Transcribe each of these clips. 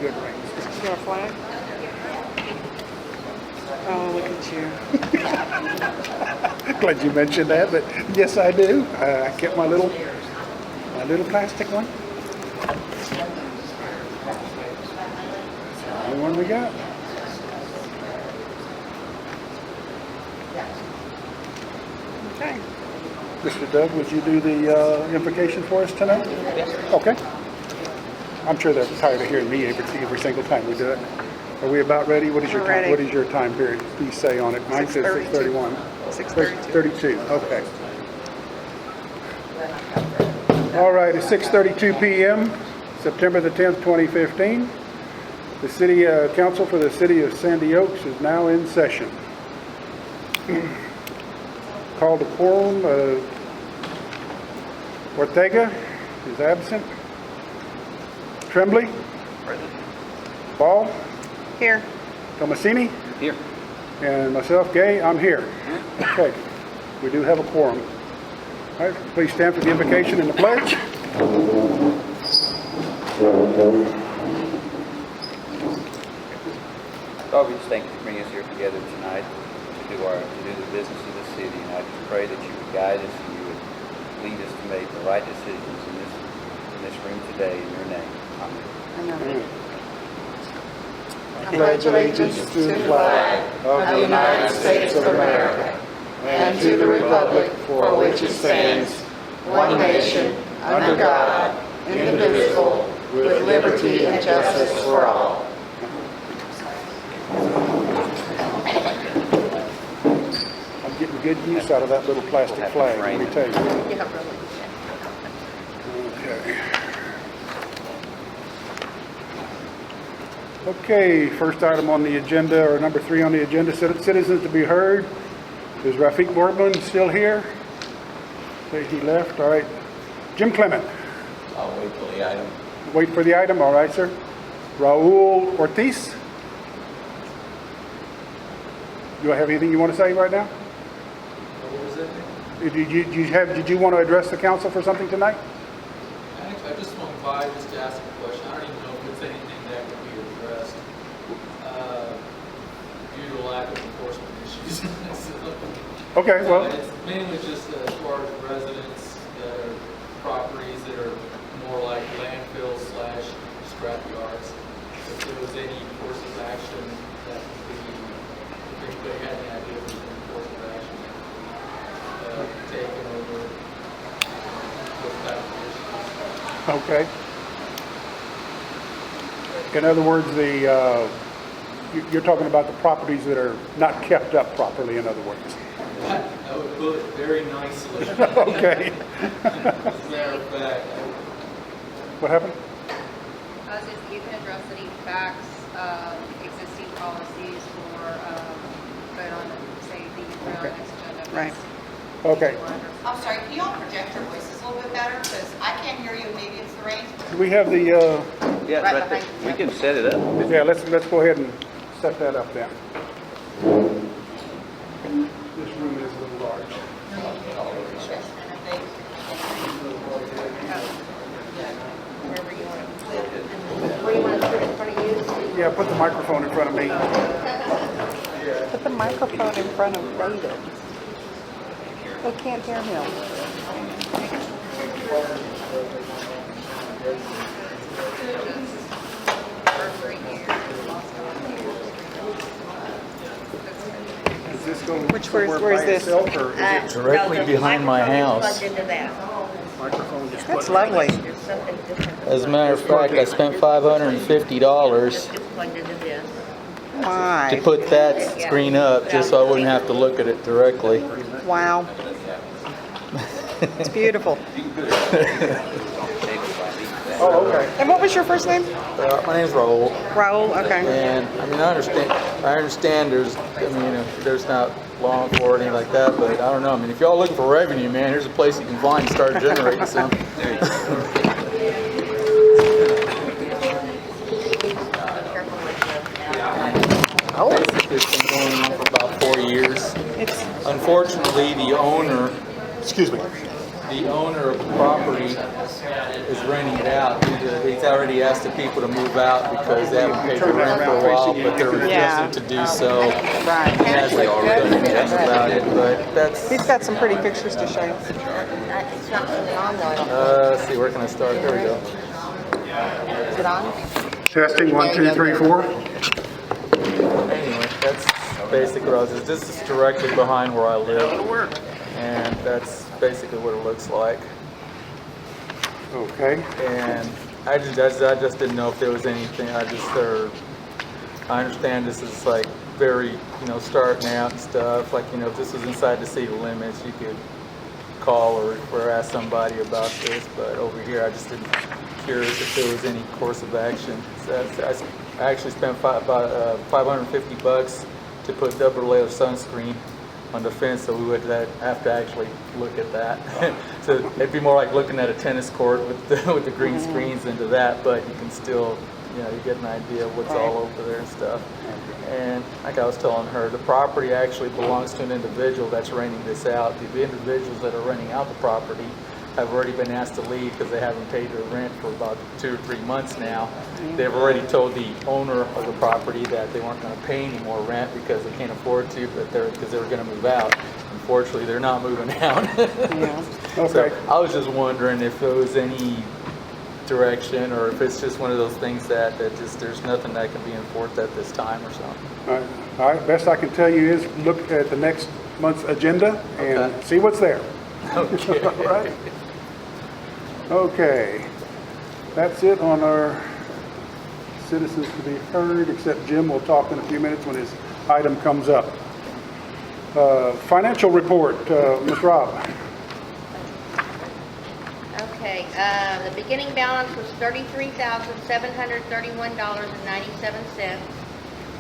good rings. You got a flag? Oh, look at you. Glad you mentioned that, but yes, I do. I kept my little plastic one. That's the only one we got. Okay. Mr. Doug, would you do the invocation for us tonight? Yes. Okay. I'm sure they're tired of hearing me every single time we do it. Are we about ready? What is your We're time? ready. What is your time period? Please say on it. Mine says 6:31. 6:32. 32. Okay. All right. It's 6:32 p.m. September the 10th, 2015. The City Council for the City of Sandy Oaks is now in session. Call to quorum. Ortega is absent. Tremblay? Ball? Here. Tomasini? Here. And myself, Gay, I'm here. Okay, we do have a quorum. All right, please stand for the invocation and the pledge. Lord, we just thank you for bringing us here together tonight to do the business of the city. And I just pray that you would guide us and you would lead us to make the right decisions in this room today in your name. Amen. Amen. I pledge allegiance to the flag of the United States of America and to the republic for which it stands, one nation, under God, indivisible, with liberty and justice for all. I'm getting good use out of that little plastic flag, let me tell you. Yeah, really. Okay, first item on the agenda, or number 3 on the agenda, citizens to be heard. Is Rafiq Borbin still here? Okay, he left, all right. Jim Clement. I'll wait till the item. Wait for the item, all right, sir. Raul Ortiz. Do I have anything you want to say right now? What was it? Did you want to address the council for something tonight? Actually, I just swung by just to ask a question. I don't even know if it's anything that could be addressed due to lack of enforcement issues. Okay, well, It's mainly just as far as residents that are properties that are more like landfills / scrap yards. If there was any course of action that could be, if anybody had any idea if there's any course of action taken over those type of issues. okay. In other words, you're talking about the properties that are not kept up properly, in other words. That would put it very nicely. Okay. As a matter of fact, What happened? If you can address any facts, existing policies for, vote on, say, the next agenda. Right. Okay. I'm sorry, can you all project your voices a little bit better? Because I can't hear you, maybe it's the range. Do we have the, Yeah, Right right there. behind you. We can set it up. yeah, let's go ahead and set that up then. This room is a little large. Wherever you want to put it. Where you want to put it in front of you? Yeah, put the microphone in front of me. Put the microphone in front of David. They can't hear him. Does this go Where's somewhere this? by itself, or is it Directly behind my house. Plugged into that. microphone just That's plugged in? lovely. There's something different. As a matter of fact, I spent $550 It's plugged into this. to Why? put that screen up, just so I wouldn't have to look at it directly. Wow. It's beautiful. Oh, okay. And what was your first name? My name's Raul, Raul, okay. and I mean, I understand there's not law for anything like that, but I don't know. I mean, if y'all looking for revenue, man, here's a place you can find and start generating some. Oh, It's been going on for about 4 years. it's, Unfortunately, the owner the owner of the property is renting it out. He's already asked the people to move out because they haven't paid the rent for a while, but they're Yeah. refusing to do so. Right. He hasn't done anything about it, but that's, He's got some pretty pictures to show you. It's not coming on though. let's see, where can I start? There we go. Is it on? Testing, 1, 2, 3, 4. Anyway, that's basically what I was, this is directly behind where I live. And that's basically what it looks like. Okay. And I just didn't know if there was anything, I understand this is like very, starting out and stuff, like, if this was inside the city limits, you could call or ask somebody about this, but over here, I just didn't, curious if there was any course of action. So I actually spent about $550 to put double layer sunscreen on the fence, so we would have to actually look at that. So it'd be more like looking at a tennis court with the green screens into that, but you can still, you get an idea of what's all over there and stuff. And like I was telling her, the property actually belongs to an individual that's renting this out. The individuals that are renting out the property have already been asked to leave because they haven't paid their rent for about 2 or 3 months now. They've already told the owner of the property that they weren't going to pay any more rent because they can't afford to, because they were going to move out. Unfortunately, they're not moving out. Okay. So I was just wondering if there was any direction, or if it's just one of those things that just there's nothing that can be enforced at this time or something. All right, best I can tell you is look at the next month's agenda and Okay. see what's there. Okay. All right. Okay. That's it on our citizens to be heard, except Jim will talk in a few minutes when his item comes up. Financial report, Ms. Robb. Okay, the beginning balance was $33,731.97.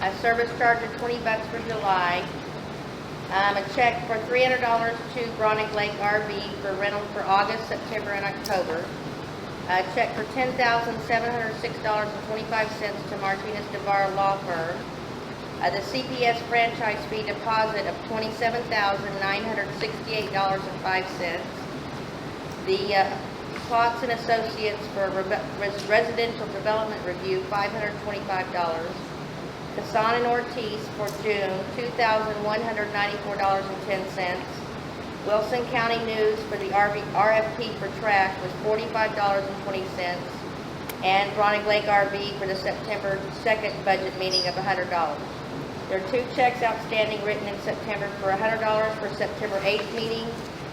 A service charge of $20 for July. A check for $300 to Bronick Lake RV for rental for August, September, and October. A check for $10,706.25 to Martinez DeVar Law Firm. The CPS franchise fee deposit of $27,968.05. The Klotz and Associates for residential development review, $525. Casson and Ortiz for June, $2,194.10. Wilson County News for the RFP for trash was $45.20. And Bronick Lake RV for the September 2nd budget meeting of $100. There are 2 checks outstanding written in September for $100 for September 8th meeting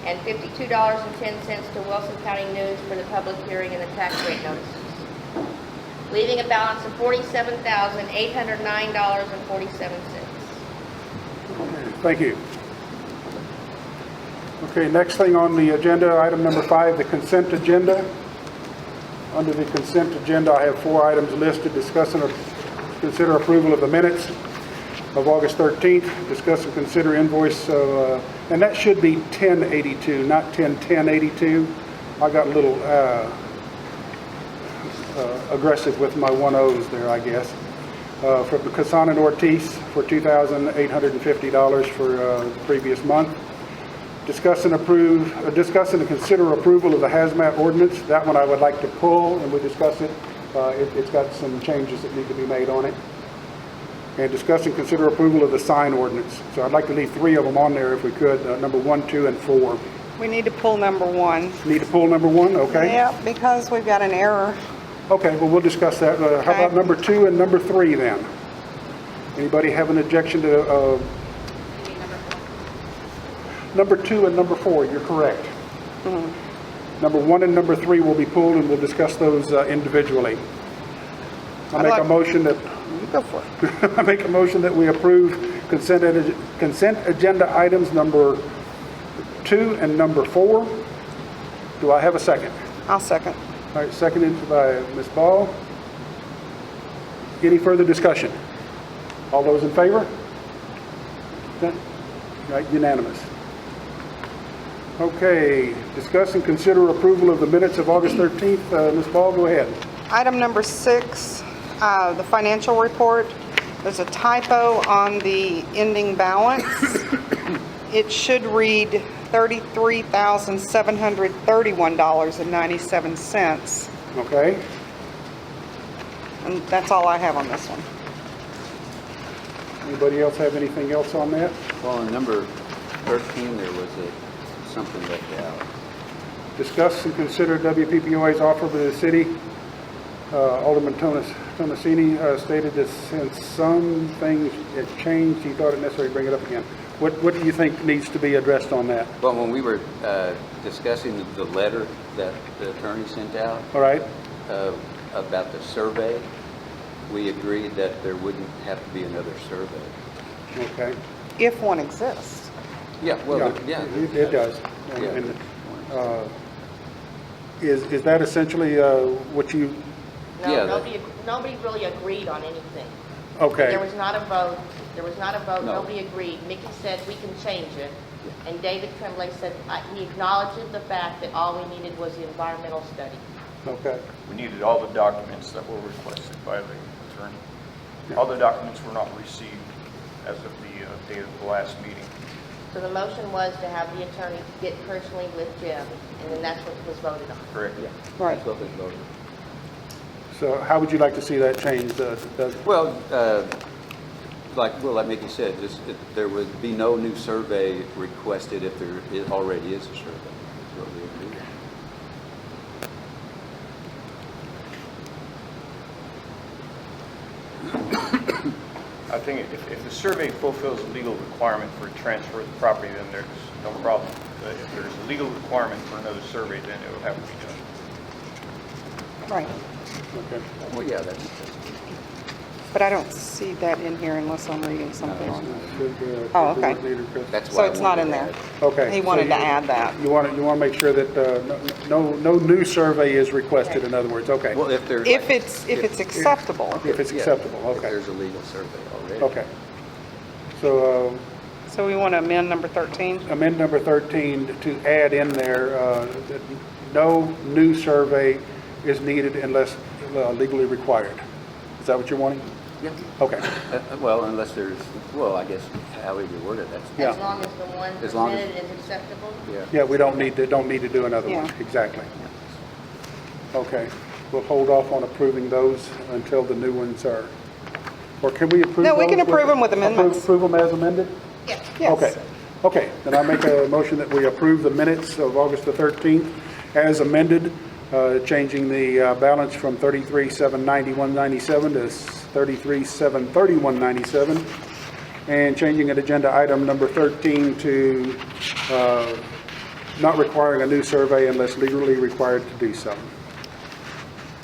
and $52.10 to Wilson County News for the public hearing and the tax rate notices, leaving a balance of $47,809.47. Thank you. Okay, next thing on the agenda, item number 5, the consent agenda. Under the consent agenda, I have 4 items listed: discuss and consider approval of the minutes of August 13th, discuss and consider invoice, and that should be 1082, not 1082. I got a little aggressive with my 1-0s there, I guess. For Casson and Ortiz for $2,850 for the previous month. Discuss and consider approval of the hazmat ordinance. That one I would like to pull, and we discuss it. It's got some changes that need to be made on it. And discuss and consider approval of the sign ordinance. So I'd like to leave 3 of them on there if we could, number 1, 2, and 4. We need to pull number 1. Need to pull number 1, okay? Yeah, because we've got an error. Okay, well, we'll discuss that. How about number 2 and number 3 then? Anybody have an objection to number 2 and number 4? You're correct. Number 1 and number 3 will be pulled, and we'll discuss those individually. I make a motion that You go for it. I make a motion that we approve consent agenda items number 2 and number 4. Do I have a second? I'll second. All right, seconded by Ms. Ball. Any further discussion? All those in favor? Okay. Right, unanimous. Okay, discuss and consider approval of the minutes of August 13th. Ms. Ball, go ahead. Item number 6, the financial report. There's a typo on the ending balance. It should read $33,731.97. Okay, And that's all I have on this one. anybody else have anything else on that? Well, on number 13, there was something left out. Discuss and consider WPPOA's offer to the city. Alderman Tomasini stated that since some things had changed, he thought it necessary to bring it up again. What do you think needs to be addressed on that? Well, when we were discussing the letter that the attorney sent out All right, about the survey, we agreed that there wouldn't have to be another survey. okay. If one exists. Yeah, well, yeah. It does. And- Yeah. and, Is that essentially what you, Yeah, No, that- nobody really agreed on anything. okay, There was not a vote, No. nobody agreed. Mickey said we can change it, and David Tremblay said, he acknowledged the fact that all we needed was the environmental study. okay, We needed all the documents that were requested by the attorney. All the documents were not received as of the date of the last meeting. So the motion was to have the attorney get personally with Jim, and then that's what was voted on. Correct? Yeah, Right. that's what was voted. so how would you like to see that changed, Doug? Well, like Mickey said, there would be no new survey requested if there already is a survey. That's what we agreed on. I think if the survey fulfills a legal requirement for transfer of the property, then there's no problem. But if there's a legal requirement for another survey, then it will have to be done. Right. Okay. Well, yeah, that's But I don't see that in here unless I'm reading something No, wrong. Should, Oh, okay. should the word leader- that's So why I it's not wanted in to there. add- Okay. He so wanted to you- add that. You want to make sure that no new survey is requested, in other words, okay. Well, if there's. If it's acceptable. If it's Yeah, acceptable, If okay. there's a legal survey already. Okay. So So we want to amend number 13? amend number 13 to add in there that no new survey is needed unless legally required. Is that what you're wanting? Yeah. Okay. Well, unless there's, well, I guess however you word it, that's. Yeah. As long as the one As long as- presented is acceptable? Yeah. Yeah, we don't need to do another one. Yeah. Exactly. Okay. We'll hold off on approving those until the new ones are, or can we approve No, we can those approve them with amendments. Approve them as amended? Yes. Yes. Okay. Okay, then I make a motion that we approve the minutes of August the 13th as amended, changing the balance from 33,791.97 to 33,731.97, and changing an agenda item number 13 to not requiring a new survey unless legally required to do so.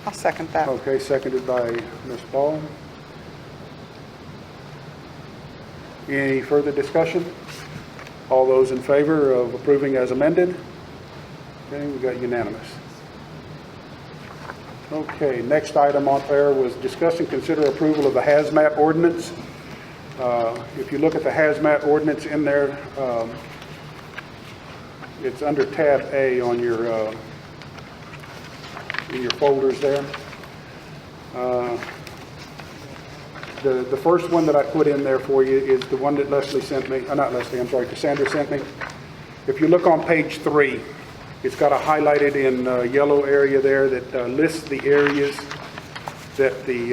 I'll second that. Okay, seconded by Ms. Ball. Any further discussion? All those in favor of approving as amended? Okay, we got unanimous. Okay, next item on there was discuss and consider approval of the hazmat ordinance. If you look at the hazmat ordinance in there, it's under tab A on your in your folders there. The first one that I put in there for you is the one that Leslie sent me, not Leslie, I'm sorry, Cassandra sent me. If you look on page 3, it's got a highlighted in yellow area there that lists the areas that the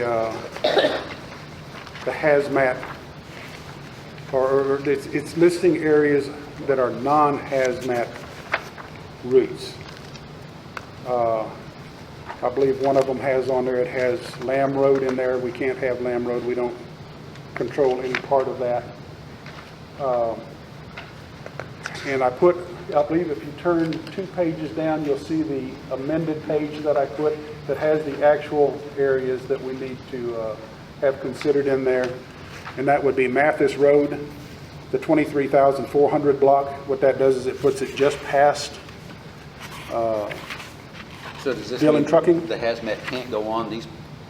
hazmat, or it's listing areas that are non-hazmat routes. I believe one of them has on there, it has Lamb Road in there. We can't have Lamb Road. We don't control any part of that. And I believe if you turn 2 pages down, you'll see the amended page that I put that has the actual areas that we need to have considered in there. And that would be Mathis Road, the 23,400 block. What that does is it puts it just past So does this Dealing mean trucking? the hazmat can't go on these?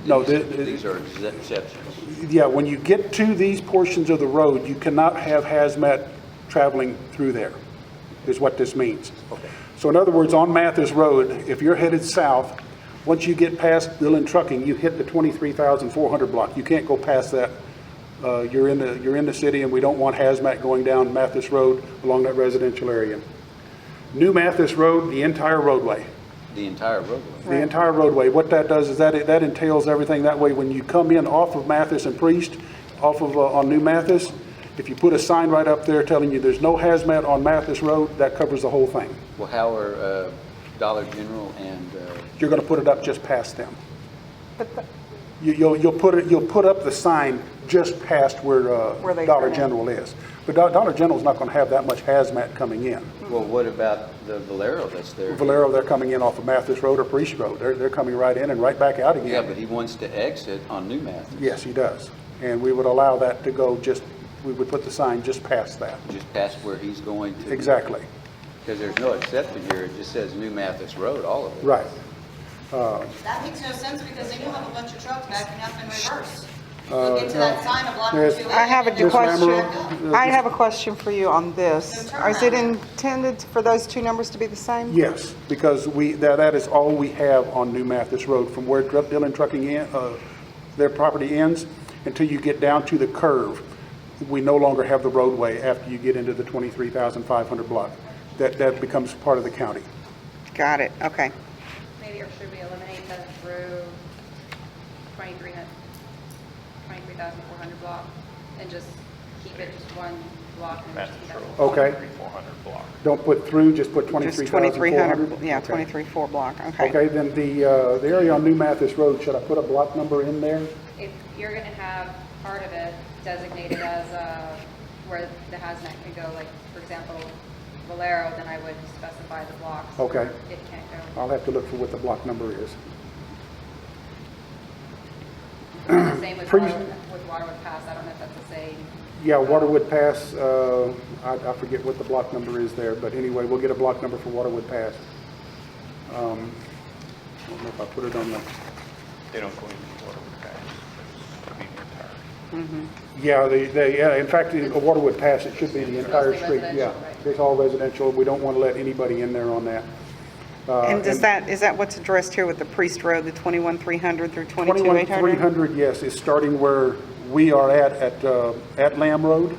No, These are exceptions. Yeah, when you get to these portions of the road, you cannot have hazmat traveling through there, is what this means. Okay. So in other words, on Mathis Road, if you're headed south, once you get past Dillon Trucking, you hit the 23,400 block. You can't go past that. You're in the city, and we don't want hazmat going down Mathis Road along that residential area. New Mathis Road, the entire roadway. The entire roadway. The entire roadway. What that does is that entails everything. That way, when you come in off of Mathis and Priest, off of on New Mathis, if you put a sign right up there telling you there's no hazmat on Mathis Road, that covers the whole thing. Well, how are Dollar General and, You're going to put it up just past them. But the- You'll put up the sign just past where they Dollar turn in. General is. But Dollar General's not going to have that much hazmat coming in. well, what about the Valero that's there? Valero, they're coming in off of Mathis Road or Priest Road. They're coming right in and right back out again. Yeah, but he wants to exit on New Mathis. Yes, he does. And we would allow that to go we would put the sign just past that. Just past where he's going to. Exactly. Because there's no exception here, it just says New Mathis Road, all of it. Right. That makes no sense because then you'll have a bunch of trucks backing up in reverse. Look into that sign a block or Yes. two. I have a in, and Ms. then question. Lamoureux, I have a question for you on this. No turnaround. Is it intended for those two numbers to be the same? Yes, because that is all we have on New Mathis Road, from where Dillon Trucking their property ends until you get down to the curve. We no longer have the roadway after you get into the 23,500 block. That becomes part of the county. Got it, okay. Maybe, or should we eliminate that through 23,400 block and just keep it just one block and just keep that? Okay. 400 block. Don't put through, just put Just 23,400? 2,300, yeah, Okay. 23.4 block, okay. Okay, then the area on New Mathis Road, should I put a block number in there? If you're gonna have part of it designated as, where the hazmat can go, like, for example, Valero, then I would specify the blocks. Okay. It can't go. I'll have to look for what the block number is. Same with Please. Waterwood Pass, I don't know if that's the same. Yeah, Waterwood Pass, I forget what the block number is there, but anyway, we'll get a block number for Waterwood Pass. I don't know if I put it on the, They don't go into Waterwood Pass. It'll be the entire. yeah, in fact, the Waterwood Pass, it should be the It's entire mostly street, yeah. residential, right. It's all residential, we don't want to let anybody in there on that. And is that what's addressed here with the Priest Road, the 21,300 through 22,800? 22,300, yes, is starting where we are at Lamb Road.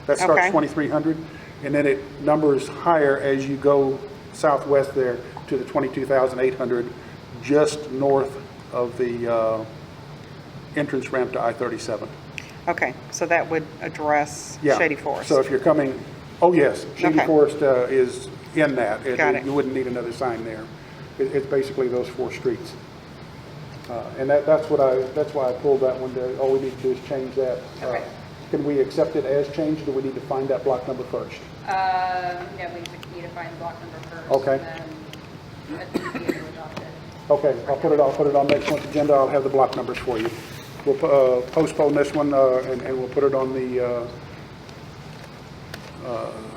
That starts Okay. 2,300, and then it numbers higher as you go southwest there to the 22,800, just north of the entrance ramp to I-37. Okay, so that would address Yeah. Shady Forest. So if you're coming, oh yes, Shady Okay. Forest is in that. Got it. You wouldn't need another sign there. It's basically those four streets. And that's why I pulled that one. All we need to do is change that. Okay. Can we accept it as changed, or do we need to find that block number first? No, we need to find the block number first. Okay. And then I think we can adopt it. Okay, I'll put it on next month's agenda. I'll have the block numbers for you. We'll postpone this one, and we'll put it on the,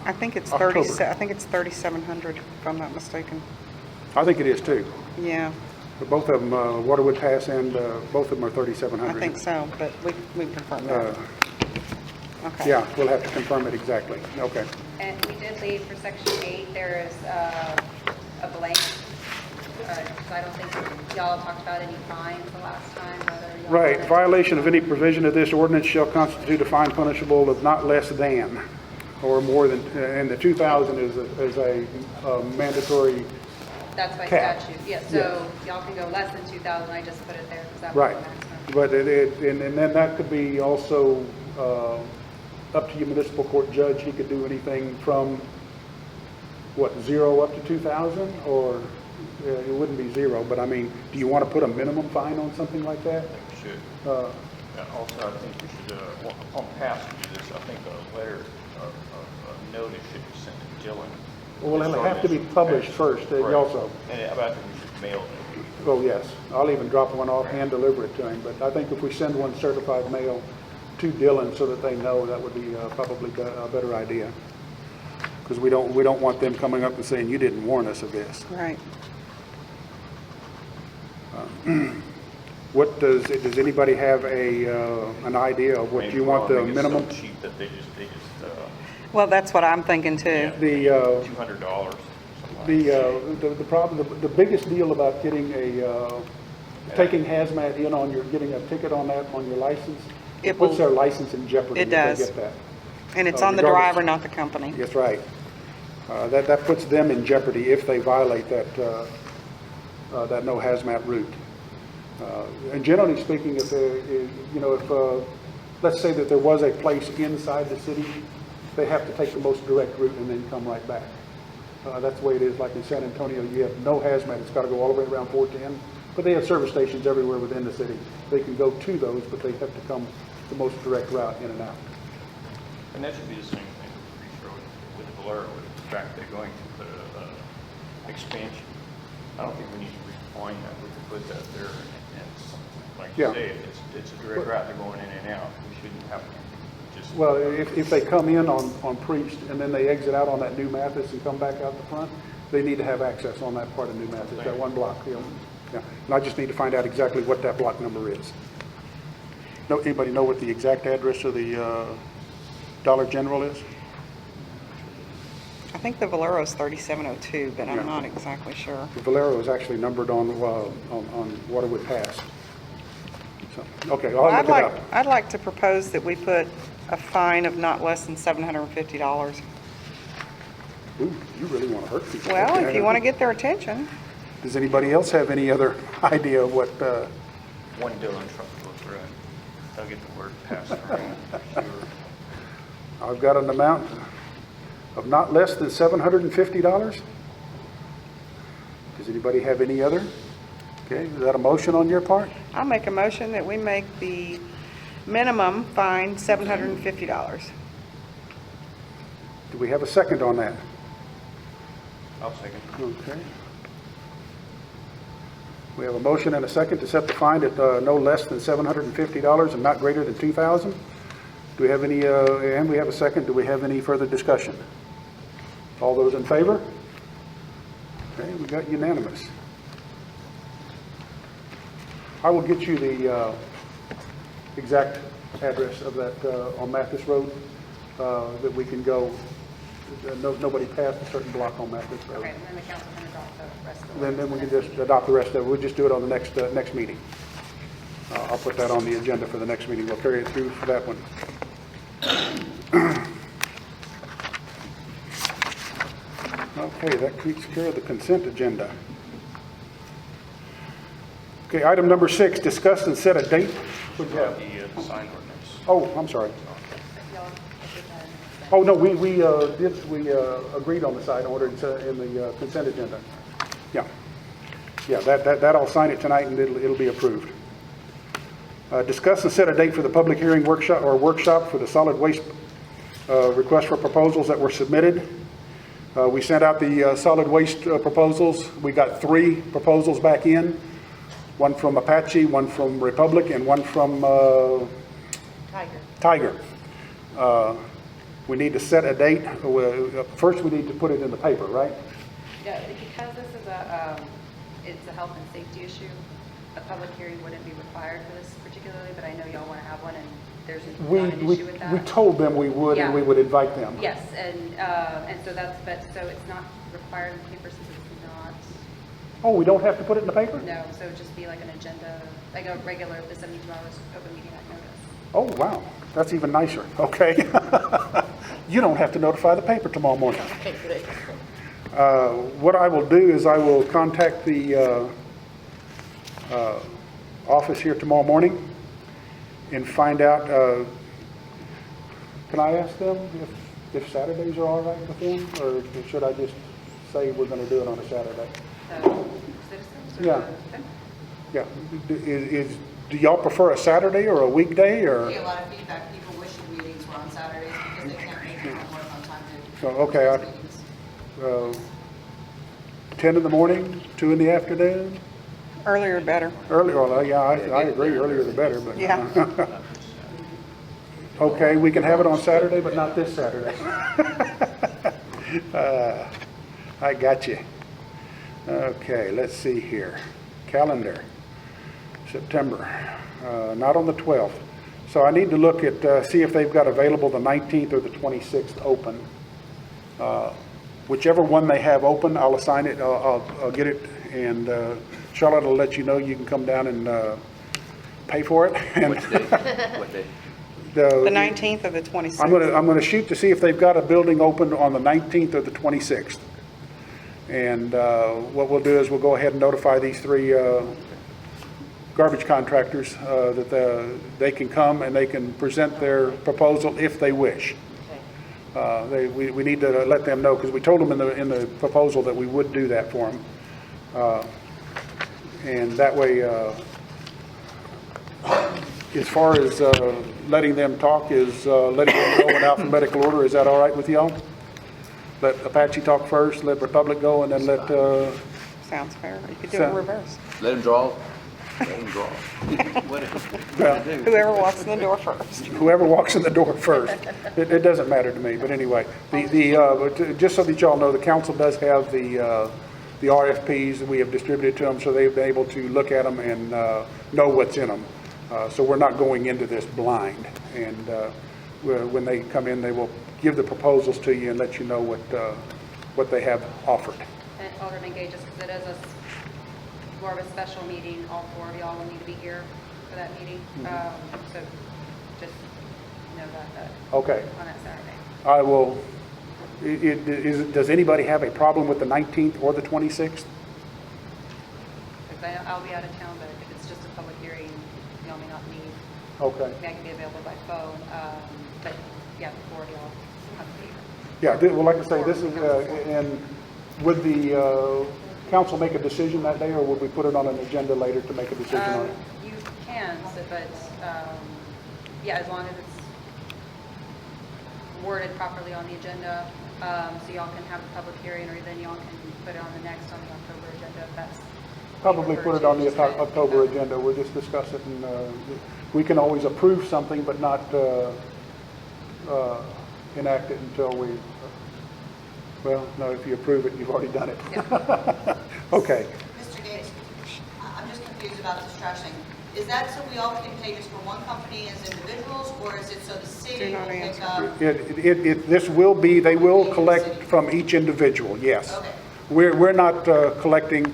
I think it's October. 3,700, if I'm not mistaken. I think it is too. Yeah, But both of them, Waterwood Pass and both of them are 3,700. I think so, but we can confirm that. Okay. Yeah, we'll have to confirm it exactly. Okay. And we did leave for section 8, there is a blank. So I don't think y'all talked about any fines the last time, whether y'all. Right, wanted- violation of any provision of this ordinance shall constitute a fine punishable of not less than or more than, and the 2,000 is a mandatory, That's by cap. statute, yes, so y'all can go less than 2,000, I just put it there because that was right. the maximum. But and then that could be also up to your municipal court judge. He could do anything from, what, 0 up to 2,000? Or it wouldn't be 0, but I mean, do you want to put a minimum fine on something like that? I think we should. And also, I think we should, on pass to do this, I think a letter of notice should be sent to Dylan. Well, it'll have to be published first, Right. also. And I think we should mail it. Oh, yes. I'll even drop one off, hand deliver it to him. But I think if we send one certified mail to Dylan so that they know, that would be probably a better idea. Because we don't want them coming up and saying, you didn't warn us of this. Right. What does anybody have an idea of what Maybe you want the I think it's minimum? so cheap that they just Well, that's what I'm thinking too. The, $200. the problem, the biggest deal about getting taking hazmat in getting a ticket on that, on your license, It puts will- their license in jeopardy It if they does. get that. And it's on the regardless. driver, not the company. That's right. That puts them in jeopardy if they violate that no hazmat route. And generally speaking, if let's say that there was a place inside the city, they have to take the most direct route and then come right back. That's the way it is. Like in San Antonio, you have no hazmat. It's got to go all the way around 410. But they have service stations everywhere within the city. They can go to those, but they have to come the most direct route in and out. And that should be the same thing with Reach Road, with the Valero, with the track they're going to put a expansion. I don't think we need to redefine that. We can put that there, and like you Yeah. say, it's a direct route, they're going in and out. We shouldn't have to just. Well, if they come in on Priest and then they exit out on that New Mathis and come back out the front, they need to have access on that part of New Mathis, that one block. Yeah. And I just need to find out exactly what that block number is. Anybody know what the exact address of the Dollar General is? I think the Valero's 3702, but I'm not exactly sure. The Valero is actually numbered on Waterwood Pass. So, okay, I'll look it up. I'd like to propose that we put a fine of not less than $750. Ooh, you really want to hurt people. Well, if you want to get their attention. Does anybody else have any other idea of what, One Dillon truck will go through it. They'll get the word passed around, sure. I've got an amount of not less than $750? Does anybody have any other? Okay, is that a motion on your part? I'll make a motion that we make the minimum fine $750. Do we have a second on that? I'll second. Okay. We have a motion and a second to set the fine at no less than $750 and not greater than $2,000. Do we have any, and we have a second, do we have any further discussion? All those in favor? Okay, we got unanimous. I will get you the exact address of that on Mathis Road, that we can go, nobody passed a certain block on Mathis Road. Okay, and then the council can adopt the rest of the. Then we can just adopt the rest of it. We'll just do it on the next meeting. I'll put that on the agenda for the next meeting. We'll carry it through for that one. Okay, that takes care of the consent agenda. Okay, item number 6, discuss and set a date. What do you have? The sign ordinance. Oh, I'm sorry. Y'all, if you can, Oh, no, we agreed on the side order in the consent agenda. Yeah. Yeah, that I'll sign it tonight and it'll be approved. Discuss and set a date for the public hearing workshop for the solid waste request for proposals that were submitted. We sent out the solid waste proposals. We got 3 proposals back in. One from Apache, one from Republic, and one from Tiger. We need to set a date. First, we need to put it in the paper, right? Yeah, because this is it's a health and safety issue, a public hearing wouldn't be required for this particularly, but I know y'all want to have one, and there's not an issue with that. We told them we would, and we would invite them. Yes, and so so it's not required in the paper since it's not, Oh, we don't have to put it in the paper? no, so it'd just be like an agenda, like a regular, the 72 hours open meeting act notice. Oh, wow. That's even nicer. Okay. You don't have to notify the paper tomorrow morning. What I will do is I will contact the office here tomorrow morning and find out, can I ask them if Saturdays are all right with them? Or should I just say we're going to do it on a Saturday? Citizens? Or Yeah. Yeah. Do y'all prefer a Saturday or a weekday or? We get a lot of feedback. People wish the meetings were on Saturdays because they can't make it work on time to. So, okay, meetings. 10 in the morning, 2 in the afternoon? Earlier better. Earlier, well, yeah, I agree, earlier the better, but. Yeah. Okay, we can have it on Saturday, but not this Saturday. I got you. Okay, let's see here. Calendar, September, not on the 12th. So I need to look at, see if they've got available the 19th or the 26th open. Whichever one they have open, I'll assign it, I'll get it, and Charlotte will let you know. You can come down and pay for it. And What day? What day? The 19th or the 26th? I'm gonna shoot to see if they've got a building open on the 19th or the 26th. And what we'll do is we'll go ahead and notify these three garbage contractors that they can come and they can present their proposal if they wish. We need to let them know, because we told them in the proposal that we would do that for them. And that way, as far as letting them talk, is letting them go in alphabetical order, is that all right with y'all? Let Apache talk first, let Republic go, and then let... Sounds fair. You could do it in reverse. Let him draw. Let him draw. Whoever walks in the door first. Whoever walks in the door first. It doesn't matter to me, but anyway, just so that y'all know, the council does have the RFPs that we have distributed to them, so they've been able to look at them and know what's in them. So we're not going into this blind. And when they come in, they will give the proposals to you and let you know what they have offered. And Alderman Gage, just because it is more of a special meeting, all four of y'all will need to be here for that meeting. So just know that Okay. on that Saturday. I will, does anybody have a problem with the 19th or the 26th? Because I'll be out of town, but if it's just a public hearing, y'all may not need. Okay. I can be available by phone, but yeah, the four of y'all have to be here. Yeah, well, like I say, this is, and would the council make a decision that day, or would we put it on an agenda later to make a decision on it? You can, but yeah, as long as it's worded properly on the agenda, so y'all can have a public hearing, or then y'all can put it on the next on the October agenda if that's. Probably put it on the October agenda. We'll just discuss it, and we can always approve something, but not enact it until we, well, no, if you approve it, you've already done it. Yeah. Okay. Mr. Gates, I'm just confused about this trash thing. Is that so we all can pay just for one company as individuals, or is it so the city Do will not pick answer. up? This will be, they will collect from each individual, yes. Okay. We're not collecting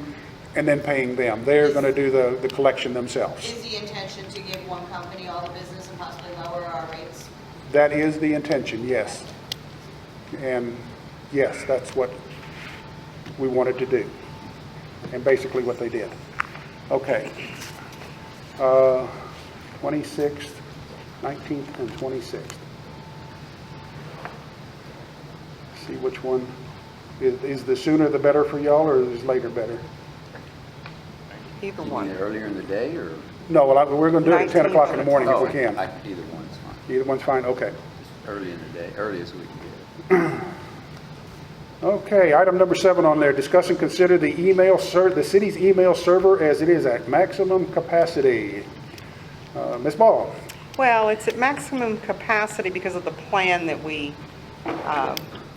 and then paying them. They're going to do the collection themselves. Is the intention to give one company all the business and possibly lower our rates? That is the intention, yes. And yes, that's what we wanted to do, and basically what they did. Okay. 26th, 19th, and 26th. See which one, is the sooner the better for y'all, or is later better? Either You one. want it earlier in the day, or? No, well, we're going to do it at 10 o'clock in the morning if we Oh, can. Either one's fine. Either one's fine, okay. Just early in the day, earliest we can get it. Okay, item number 7 on there, discuss and consider the the city's email server as it is at maximum capacity. Ms. Ball? Well, it's at maximum capacity because of the plan that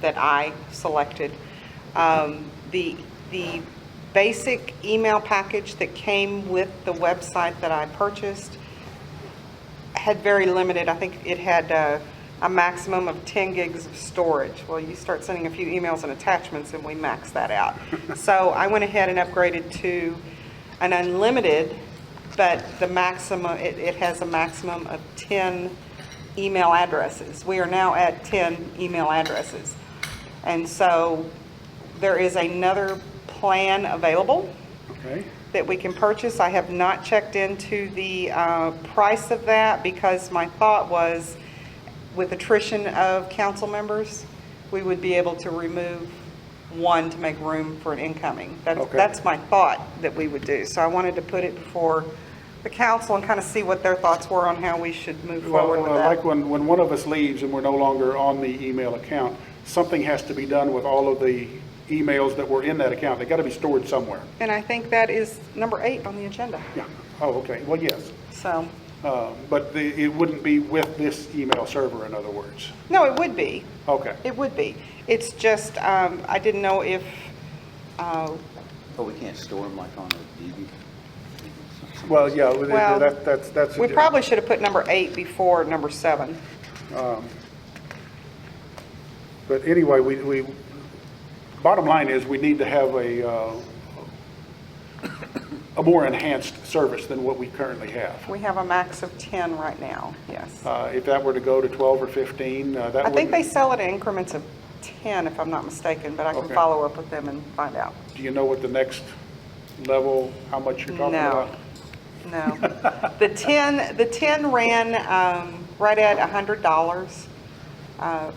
that I selected. The basic email package that came with the website that I purchased had very limited, I think it had a maximum of 10 gigs of storage. Well, you start sending a few emails and attachments and we max that out. So I went ahead and upgraded to an unlimited, but the maximum, it has a maximum of 10 email addresses. We are now at 10 email addresses. And so there is another plan available Okay. that we can purchase. I have not checked into the price of that because my thought was with attrition of council members, we would be able to remove one to make room for an incoming. Okay. That's my thought that we would do. So I wanted to put it before the council and kind of see what their thoughts were on how we should move forward with that. Like when one of us leaves and we're no longer on the email account, something has to be done with all of the emails that were in that account. They got to be stored somewhere. And I think that is number 8 on the agenda. Yeah. Oh, okay. Well, yes. So, But it wouldn't be with this email server, in other words. no, it would be. Okay. It would be. It's just, I didn't know if, Oh, we can't store them like on a DVD? Well, yeah, Well, that's. we probably should have put number 8 before number 7. But anyway, bottom line is we need to have a more enhanced service than what we currently have. We have a max of 10 right now, yes. If that were to go to 12 or 15, that would... I think they sell it in increments of 10, if I'm not mistaken, but I can Okay. follow up with them and find out. Do you know what the next level, how much you're talking No. about? No. The 10 ran right at $100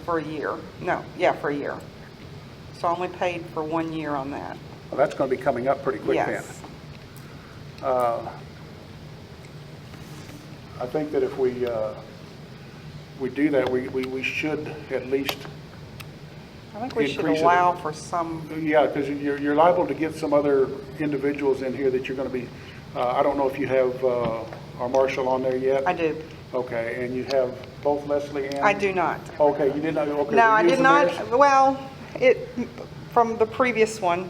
for a year. No, yeah, for a year. So I only paid for 1 year on that. Well, that's going to be coming up pretty quick then. Yes. I think that if we do that, we should at least, I think we should Increase it. allow for some, yeah, because you're liable to get some other individuals in here that you're going to be, I don't know if you have our marshal on there yet? I do. Okay, and you have both Leslie and? I do not. Okay, you did not, okay. No, we're I did using not, theirs? well, from the previous one,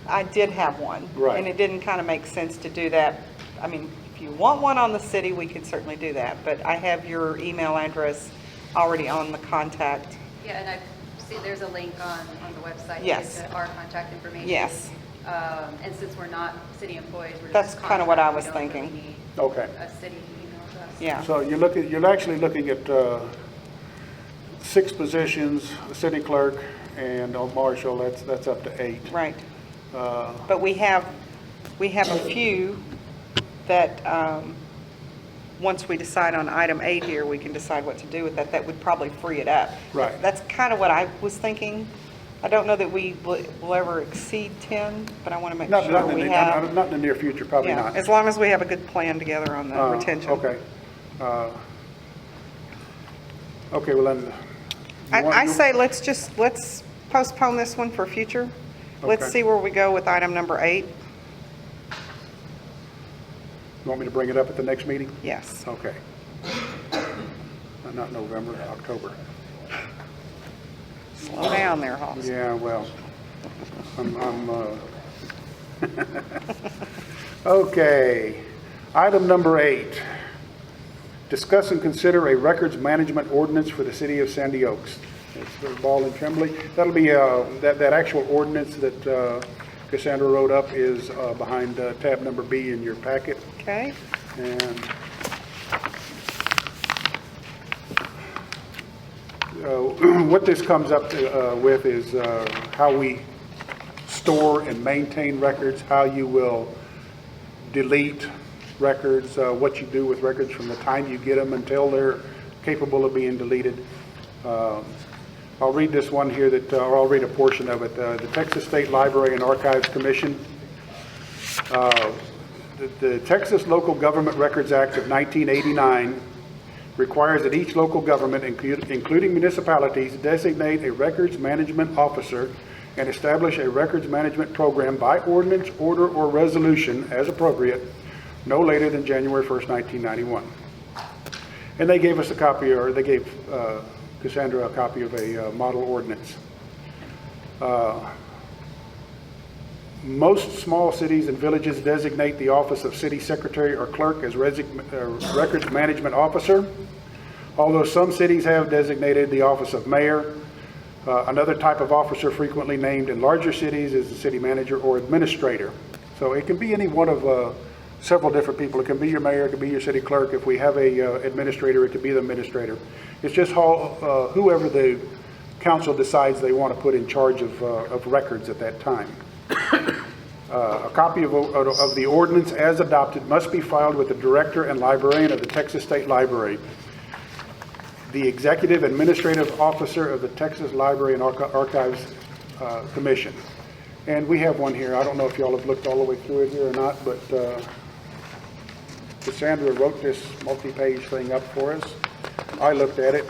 I did have one. Right. And it didn't kind of make sense to do that. I mean, if you want one on the city, we could certainly do that, but I have your email address already on the contact. Yeah, and I see there's a link on the website Yes. to our contact information. Yes. And since we're not city employees, we're That's just kinda what I contract, was we don't really thinking. need Okay. a city email address. Yeah. So you're actually looking at 6 positions, the city clerk and a marshal, that's up to 8. Right. But we have a few that, once we decide on item 8 here, we can decide what to do with that. That would probably free it up. Right. That's kind of what I was thinking. I don't know that we will ever exceed 10, but I want to make Not sure in we the- have. not in the near future, probably Yeah, not. as long as we have a good plan together on the retention. Okay. Okay, well then. I say let's postpone this one for future. Let's Okay. see where we go with item number 8. You want me to bring it up at the next meeting? Yes. Okay. Not November, October. Slow down there, Hoss. Yeah, well, okay. Item number 8. Discuss and consider a records management ordinance for the city of Sandy Oaks. It's the Ball and Tremblay. That'll be, that actual ordinance that Cassandra wrote up is behind tab number B in your packet. Okay. And what this comes up with is how we store and maintain records, how you will delete records, what you do with records from the time you get them until they're capable of being deleted. I'll read this one here or I'll read a portion of it. The Texas State Library and Archives Commission. The Texas Local Government Records Act of 1989 requires that each local government, including municipalities, designate a records management officer and establish a records management program by ordinance, order, or resolution as appropriate, no later than January 1st, 1991. And they gave us a copy, or they gave Cassandra a copy of a model ordinance. Most small cities and villages designate the office of city secretary or clerk as records management officer, although some cities have designated the office of mayor. Another type of officer frequently named in larger cities is the city manager or administrator. So it can be any one of several different people. It can be your mayor, it can be your city clerk. If we have a administrator, it could be the administrator. It's just how, whoever the council decides they want to put in charge of records at that time. A copy of the ordinance as adopted must be filed with the director and librarian of the Texas State Library, the executive administrative officer of the Texas Library and Archives Commission. And we have one here. I don't know if y'all have looked all the way through it here or not, but Cassandra wrote this multi-page thing up for us. I looked at it.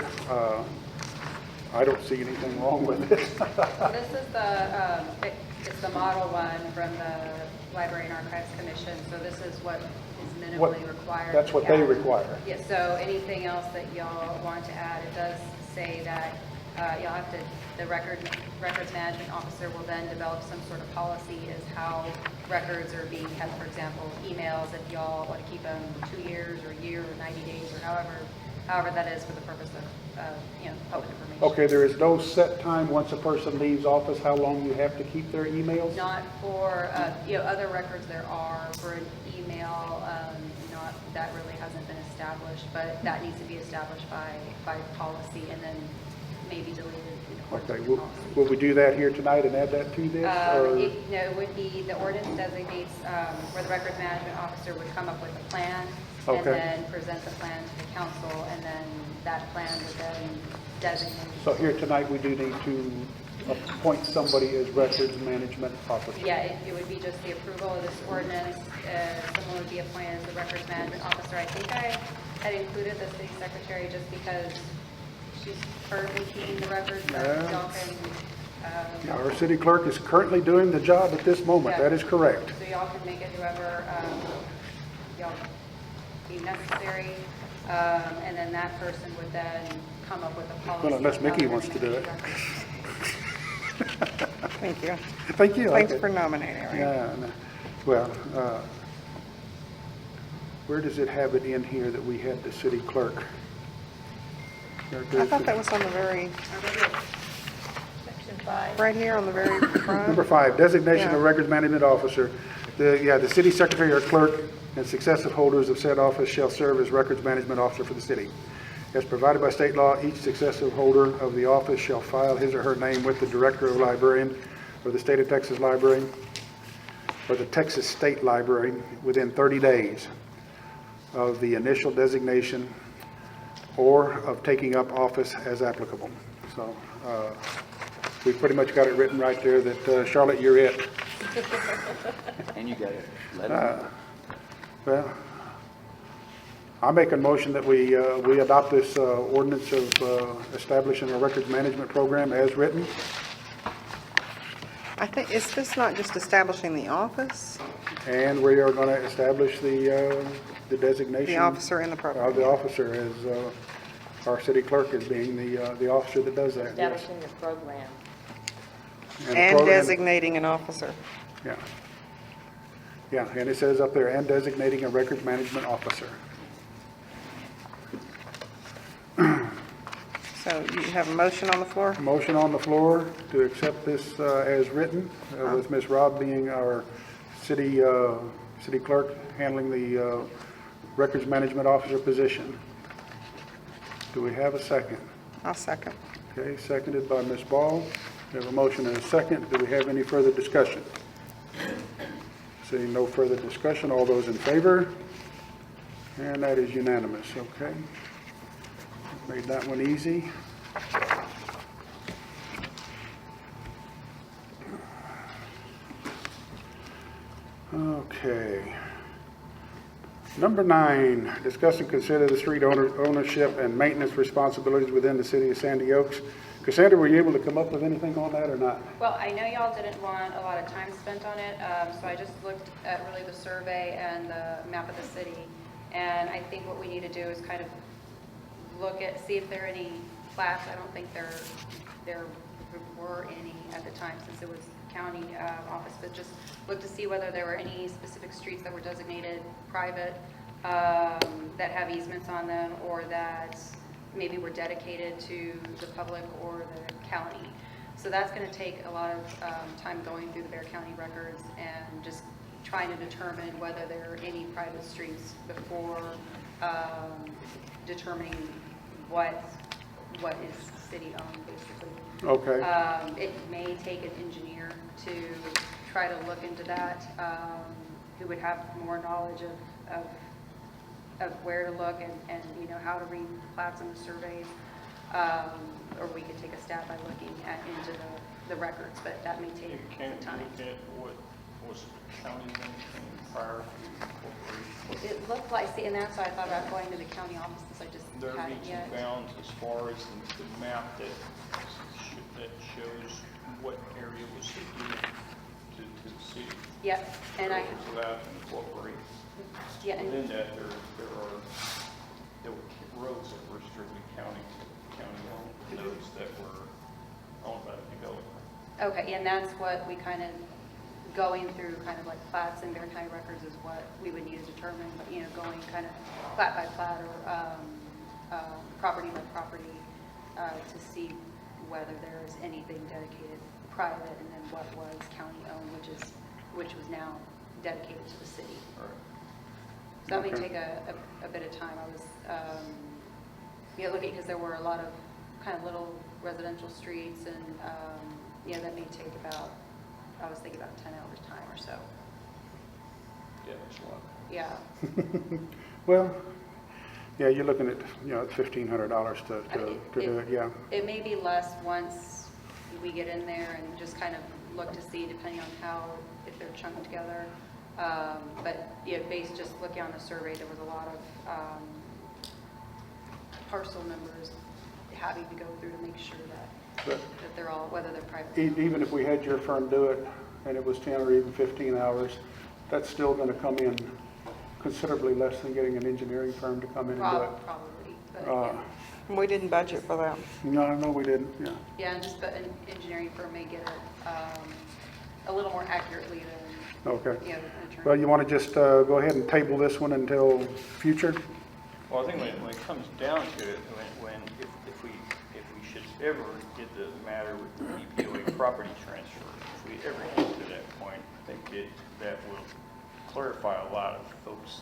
I don't see anything wrong with it. This is it's the model one from the Library and Archives Commission, so this is what is minimally required. That's what they require. Yes, so anything else that y'all want to add, it does say that y'all have to, the records management officer will then develop some sort of policy as how records are being kept. For example, emails, if y'all want to keep them 2 years or a year or 90 days or however However, that is for the purpose of, public information. Okay, there is no set time once a person leaves office, how long you have to keep their emails? Not for, other records there are for an email, not, that really hasn't been established, but that needs to be established by policy and then maybe deleted in accordance Okay, with your will policy. we do that here tonight and add that to this? or- It would be, the ordinance designates where the records management officer would come up with a plan and Okay. then present the plan to the council, and then that plan would then designate. So here tonight, we do need to appoint somebody as records management officer. Yeah, it would be just the approval of this ordinance. Someone would be appointed as the records management officer. I think I had included the city secretary just because she's currently keeping the records, but Yeah. y'all can, Yeah, our city clerk is currently doing the job at this moment, Yeah. that is correct. so y'all can make it whoever y'all deem necessary. And then that person would then come up with a policy. Well, unless of how Mickey they're wants gonna to do keep it. records. Thank you. Thank you. Thanks for nominating me. Yeah, no. Well, where does it have it in here that we had the city clerk? I thought that was on the very, Section 5. right here on the very front. Number 5, designation Yeah. of records management officer. The city secretary or clerk and successive holders of said office shall serve as records management officer for the city. As provided by state law, each successive holder of the office shall file his or her name with the director of librarian or the state of Texas library or the Texas State Library within 30 days of the initial designation or of taking up office as applicable. So we pretty much got it written right there that, Charlotte, you're it. And you got it. Let them know. Well, I make a motion that we adopt this ordinance of establishing a records management program as written. I think, is this not just establishing the office, And we are going to establish the designation. the officer in the Of program? the officer as, our city clerk as being the officer that does that. yes. Establishing the program. the And program- designating an officer. Yeah. Yeah, and it says up there, and designating a records management officer. So you have a motion on the floor? Motion on the floor to accept this as written, with Ms. Robb being our city clerk handling the records management officer position. Do we have a second? I'll second. Okay, seconded by Ms. Ball. We have a motion and a second. Do we have any further discussion? Seeing no further discussion, all those in favor? And that is unanimous, okay? Made that one easy. Okay. Number 9, discuss and consider the street ownership and maintenance responsibilities within the city of Sandy Oaks. Cassandra, were you able to come up with anything on that or not? Well, I know y'all didn't want a lot of time spent on it, so I just looked at really the survey and the map of the city. And I think what we need to do is kind of look at, see if there are any plats. I don't think there were any at the time since it was county office, but just look to see whether there were any specific streets that were designated private, that have easements on them, or that maybe were dedicated to the public or the county. So that's going to take a lot of time going through the Bear County records and just trying to determine whether there are any private streets before determining what is city-owned, basically. Okay. It may take an engineer to try to look into that, who would have more knowledge of where to look and how to read plats and the surveys. Or we could take a stab by looking into the records, but that may take Can some time. you look at what was the county anything prior to incorporation? It looked like, see, and that's why I thought about going to the county offices, I just There hadn't meets yet. and bounds as far as the map that shows what area was given to the city. Yeah, and I, So that and incorporate. yeah, and Within that, there were roads that were strictly county-owned, and those that were owned by the developer. okay, and that's what we kind of, going through kind of like plats and Bear County records is what we would need to determine, but, going kind of plat by plat or property by property, to see whether there is anything dedicated private and then what was county-owned, which was now dedicated to the city. All right. So that may Okay. take a bit of time. I was, looking, because there were a lot of kind of little residential streets, and, that may take about, I was thinking about 10 hours time or so. Yeah, that's a lot. Yeah. Well, yeah, you're looking at, $1,500 to do it, yeah. It may be less once we get in there and just kind of look to see, depending on how, if they're chunked together. But based just looking on the survey, there was a lot of parcel numbers having to go through to make sure But that they're all, whether they're private. even if we had your firm do it, and it was 10 or even 15 hours, that's still going to come in considerably less than getting an engineering firm to come in and do it. Probably, but Uh, We didn't budget for that. No, we didn't, yeah. yeah, and just an engineering firm may get it a little more accurately than, Okay. an attorney. Well, you want to just go ahead and table this one until future? Well, I think when it comes down to it, if we should ever get the matter with the EPOA property transfer, if we ever get to that point, I think that will clarify a lot of folks'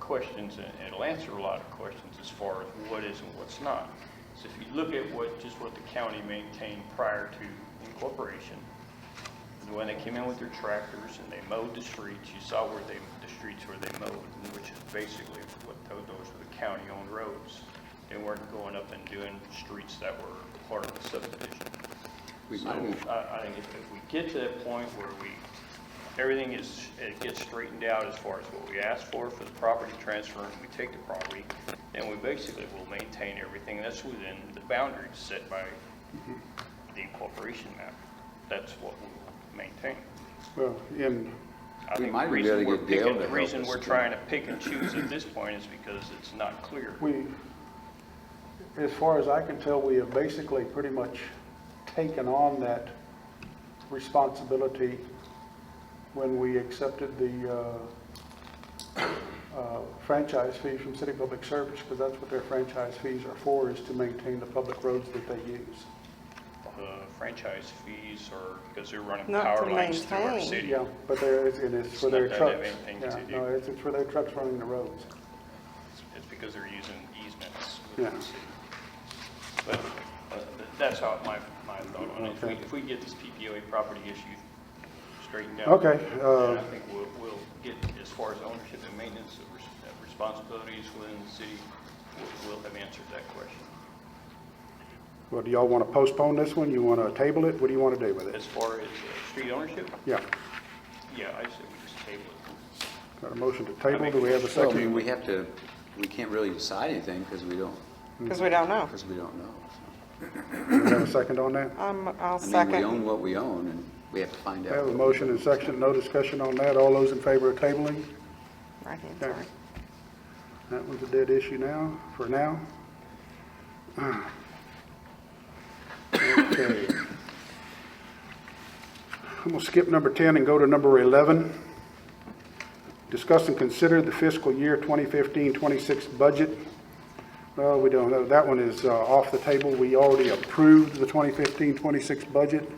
questions, and it'll answer a lot of questions as far as what is and what's not. So if you look at what the county maintained prior to incorporation, when they came in with their tractors and they mowed the streets, you saw the streets where they mowed, which is basically what those were the county-owned roads. They weren't going up and doing streets that were part of the subdivision. So I think if we get to that point where everything gets straightened out as far as what we asked for the property transfer, and we take the property, then we basically will maintain everything that's within the boundaries set by the incorporation map. That's what we will maintain. Well, I think might the be reason able to we're get Dale picking, to the help reason us we're again. trying to pick and choose at this point is because it's not clear. as far as I can tell, we have basically pretty much taken on that responsibility when we accepted the franchise fees from City Public Service, because that's what their franchise fees are for, is to maintain the public roads that they use. Franchise fees are because they're running Not power to lines through our maintain. city. Yeah, but it's for It's their not that trucks. have anything to Yeah, do. no, it's for their trucks running the roads. It's because they're using easements Yeah. with the city. But that's how my thought on it. Okay. If we get this PPOA property issue straightened out. Okay, then I think we'll get, as far as ownership and maintenance of responsibilities within the city, we'll have answered that question. Well, do y'all want to postpone this one? You want to table it? What do you want to do with it? As far as street ownership, Yeah, yeah, I say we just table it. got a motion to table. Do we have a Well, I second? mean, we can't really decide anything because we don't Because we don't know. know. So. Do we have a second on that? I'll I mean, we second. own what we own, and we have to find I out. have a motion and second, no discussion on that. All those in favor of tabling? Right hand, Okay. sorry. That one's a dead issue now, for now. Okay. I'm going to skip number 10 and go to number 11. Discuss and consider the fiscal year 2015-26 budget. Well, we don't know. That one is off the table. We already approved the 2015-26 budget.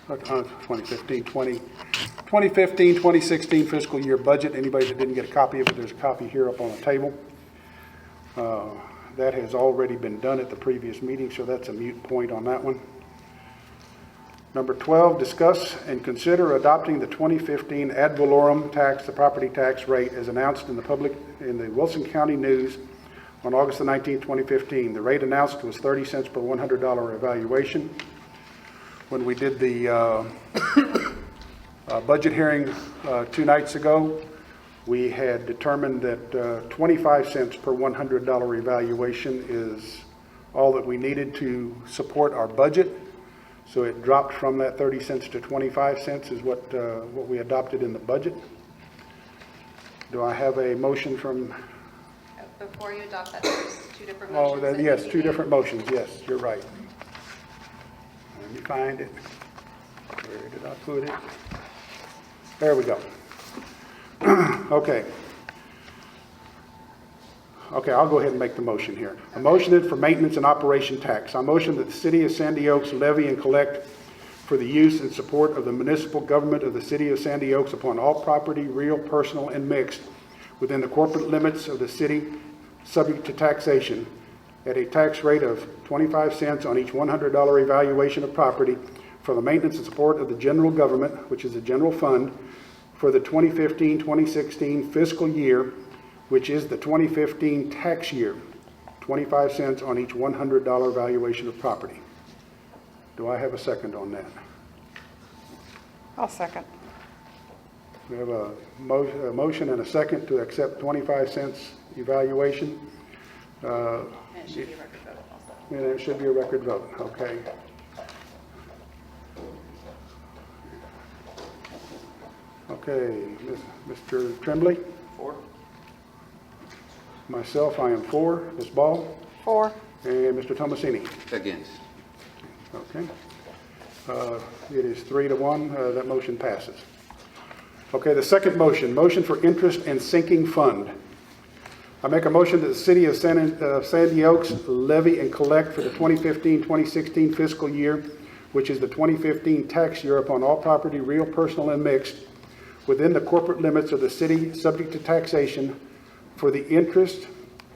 2015-2016 fiscal year budget. Anybody that didn't get a copy of it, there's a copy here up on the table. That has already been done at the previous meeting, so that's a moot point on that one. Number 12, discuss and consider adopting the 2015 ad valorem tax, the property tax rate, as announced in the Wilson County News on August the 19th, 2015. The rate announced was 30 cents per $100 evaluation. When we did the budget hearing 2 nights ago, we had determined that 25 cents per $100 evaluation is all that we needed to support our budget. So it dropped from that 30 cents to 25 cents is what we adopted in the budget. Do I have a motion from? Before you adopt that, there's two different Oh, motions. that yes, need to two be made. different motions. Yes, you're right. Let me find it. Where did I put it? There we go. Okay. Okay, I'll go ahead and make the motion here. A motion is for maintenance and operation tax. I motion that the city of Sandy Oaks levy and collect for the use and support of the municipal government of the city of Sandy Oaks upon all property, real, personal, and mixed, within the corporate limits of the city, subject to taxation, at a tax rate of 25 cents on each $100 evaluation of property for the maintenance and support of the general government, which is the general fund, for the 2015-2016 fiscal year, which is the 2015 tax year, 25 cents on each $100 valuation of property. Do I have a second on that? I'll second. We have a motion and a second to accept 25 cents evaluation. And it should be a record vote also. And it should be a record vote, okay. Okay, Mr. Tremblay? For? Myself, I am for. Ms. Ball? 4. And Mr. Tomasini? Against. Okay. It is 3-1. That motion passes. Okay, the second motion, motion for interest and sinking fund. I make a motion that the city of Sandy Oaks levy and collect for the 2015-2016 fiscal year, which is the 2015 tax year, upon all property, real, personal, and mixed, within the corporate limits of the city, subject to taxation, for the interest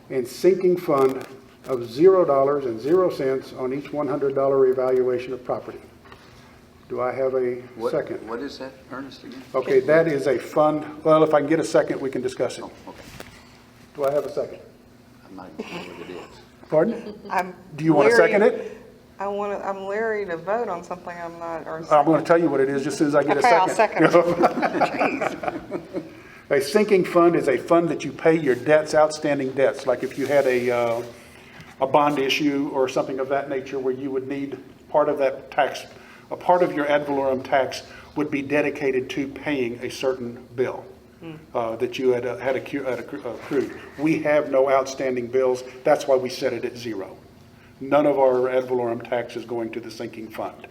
and sinking fund of $0.00 on each $100 evaluation of property. Do I have a second? What is that, Ernest, again? Okay, that is a fund. Well, if I can get a second, we can discuss it. Oh, okay. Do I have a second? I'm not even sure what it is. Pardon? Do you want to second it? I'm leery to vote on something I'm not, or. I'm going to tell you what it is just as soon as I get a second. Okay, I'll second. A sinking fund is a fund that you pay your debts, outstanding debts. Like if you had a bond issue or something of that nature where you would need part of that tax, a part of your ad valorem tax would be dedicated to paying a certain bill that you had accrued. We have no outstanding bills. That's why we set it at 0. None of our ad valorem tax is going to the sinking fund.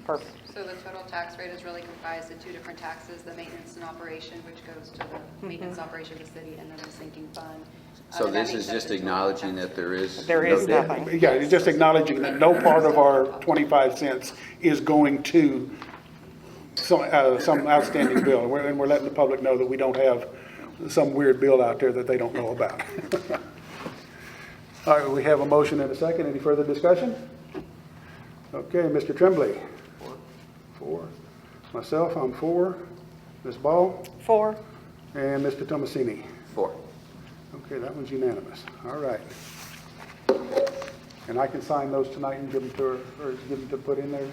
Perfect. So the total tax rate is really comprised of 2 different taxes, the maintenance and operation, which goes to the maintenance operation of the city, and then the sinking fund. So And that this makes is up just the total acknowledging tax that there is. There is no debt. nothing. Yeah, it's just acknowledging that no part of our 25 cents is going to some outstanding bill. And we're letting the public know that we don't have some weird bill out there that they don't know about. All right, we have a motion and a second. Any further discussion? Okay, Mr. Tremblay? 4. Myself, I'm 4. Ms. Ball? 4. And Mr. Tomasini? 4. Okay, that one's unanimous. All right. And I can sign those tonight and give them to her, or give them to put in there?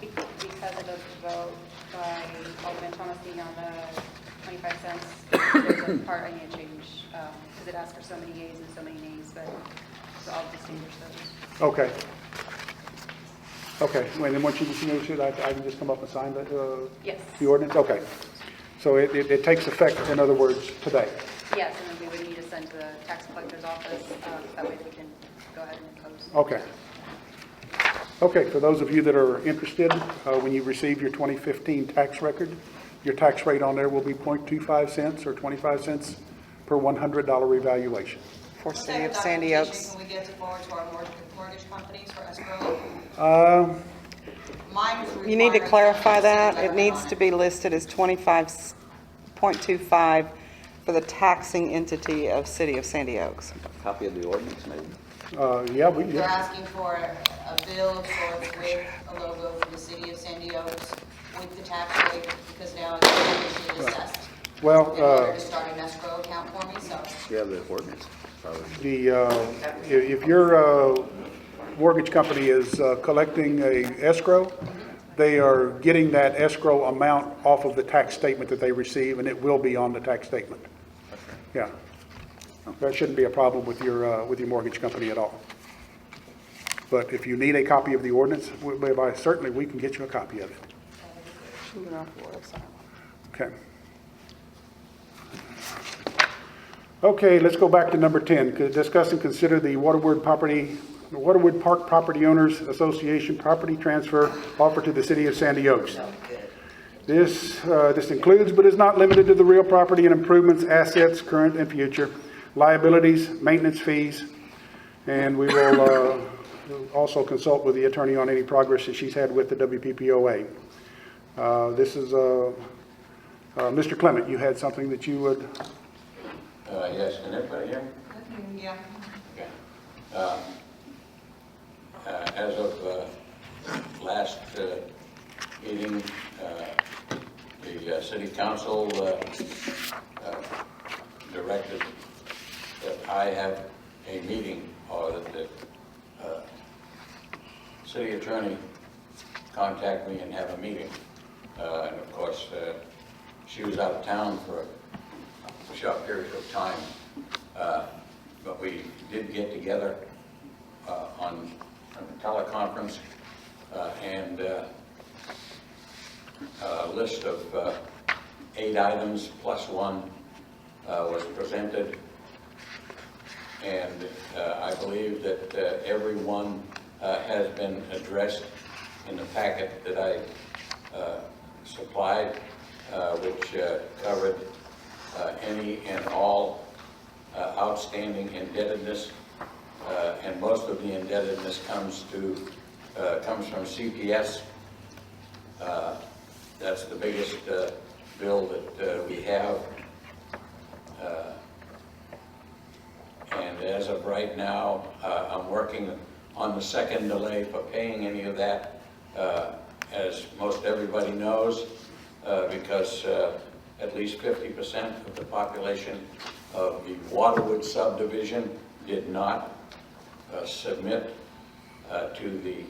Because of the vote by Alderman Thomasine on the 25 cents, there's a part I need to change, because it asks for so many yeas and so many nays, but so I'll distinguish those. Okay. Okay, and then once you distinguish it, I can just come up and sign Yes. the ordinance? Okay. So it takes effect, in other words, today? Yes, and then we would need to send to the tax collector's office, that way we can go ahead and close. Okay. Okay, for those of you that are interested, when you receive your 2015 tax record, your tax rate on there will be 0.25 cents or 25 cents per $100 evaluation. For City of Sandy Oaks. Can we get it forward to our mortgage companies for escrow? Mine was You need to required clarify that. 7% It needs to be listed as 25.25 for the taxing entity of City of Sandy Oaks. Copy of the ordinance, maybe? Yeah, They're asking for a bill of sorts with a logo for the city of Sandy Oaks with the tax rate, because now it's officially assessed. well, In order to start an escrow account for me, so. You have the ordinance, probably. if your mortgage company is collecting a escrow, they are getting that escrow amount off of the tax statement that they receive, and it will be on the tax statement. Yeah. That shouldn't be a problem with your mortgage company at all. But if you need a copy of the ordinance, certainly we can get you a copy of it. Okay. Okay, let's go back to number 10. Discuss and consider the Waterwood Park Property Owners Association property transfer offer to the city of Sandy Oaks. This includes but is not limited to the real property and improvements, assets, current and future, liabilities, maintenance fees, and we will also consult with the attorney on any progress that she's had with the WPPOA. This is, Mr. Clement, you had something that you would... Yes, can everybody hear me? Yeah. Okay. As of last meeting, the city council directed that I have a meeting, or that the city attorney contact me and have a meeting. And of course, she was out of town for a short period of time, but we did get together on a teleconference, and a list of 8 items plus one was presented, and I believe that every one has been addressed in the packet that I supplied, which covered any and all outstanding indebtedness, and most of the indebtedness comes from CPS. That's the biggest bill that we have, and as of right now, I'm working on the second delay for paying any of that, as most everybody knows, because at least 50% of the population of the Waterwood subdivision did not submit to the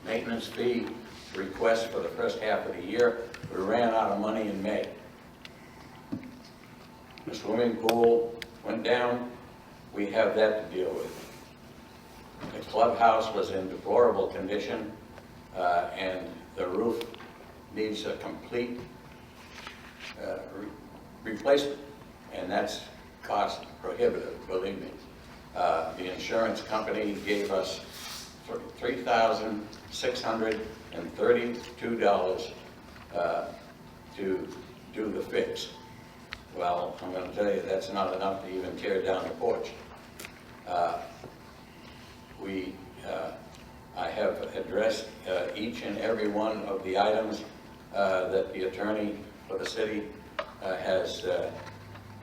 maintenance fee request for the first half of the year. We ran out of money in May. The swimming pool went down. We have that to deal with. The clubhouse was in deplorable condition, and the roof needs a complete replacement, and that's cost prohibitive, believe me. The insurance company gave us $3,632 to do the fix. Well, I'm going to tell you that's not enough to even tear down the porch. I have addressed each and every one of the items that the attorney for the city has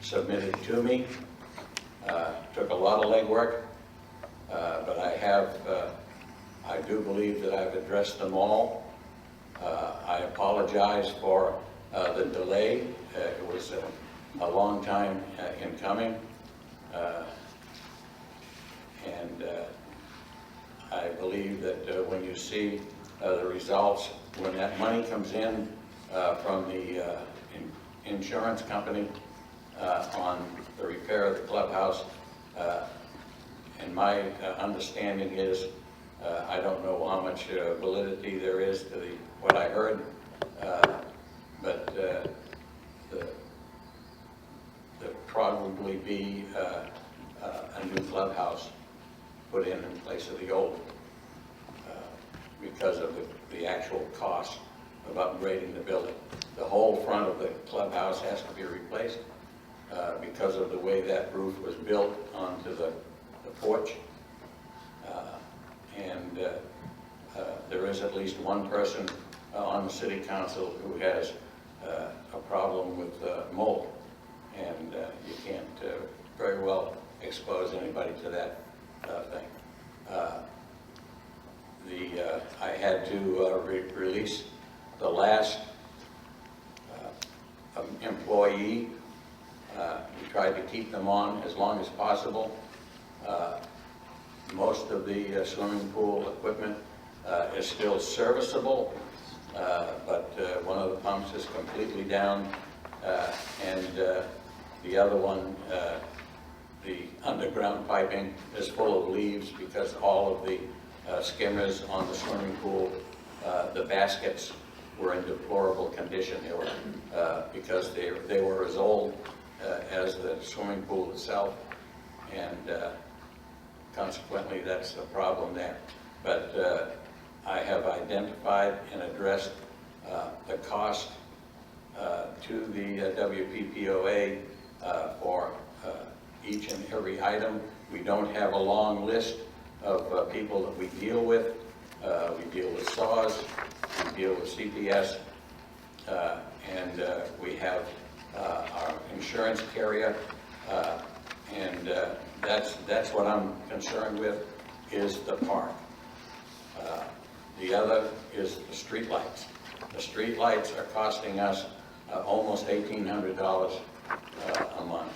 submitted to me. Took a lot of legwork, but I do believe that I've addressed them all. I apologize for the delay. It was a long time in coming, and I believe that when you see the results, when that money comes in from the insurance company on the repair of the clubhouse, and my understanding is, I don't know how much validity there is to what I heard, but there'll probably be a new clubhouse put in place of the old, because of the actual cost of upgrading the building. The whole front of the clubhouse has to be replaced because of the way that roof was built onto the porch. And there is at least one person on the city council who has a problem with mold, and you can't very well expose anybody to that thing. I had to release the last employee. We tried to keep them on as long as possible. Most of the swimming pool equipment is still serviceable, but one of the pumps is completely down, and the other one, the underground piping, is full of leaves because all of the skimmers on the swimming pool, the baskets were in deplorable condition. They were because they were as old as the swimming pool itself, and consequently that's the problem there. But I have identified and addressed the cost to the WPPOA for each and every item. We don't have a long list of people that we deal with. We deal with SAWS, we deal with CPS, and we have our insurance carrier, and that's what I'm concerned with, is the park. The other is the street lights. The street lights are costing us almost $1,800 a month.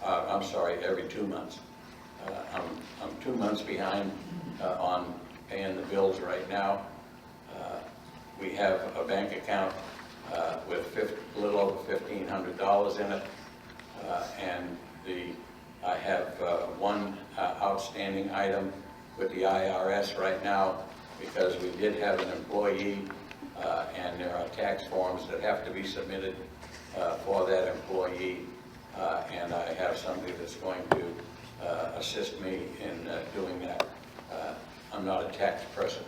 I'm sorry, every 2 months. I'm 2 months behind on paying the bills right now. We have a bank account with a little over $1,500 in it, and I have one outstanding item with the IRS right now, because we did have an employee, and there are tax forms that have to be submitted for that employee, and I have somebody that's going to assist me in doing that. I'm not a tax person,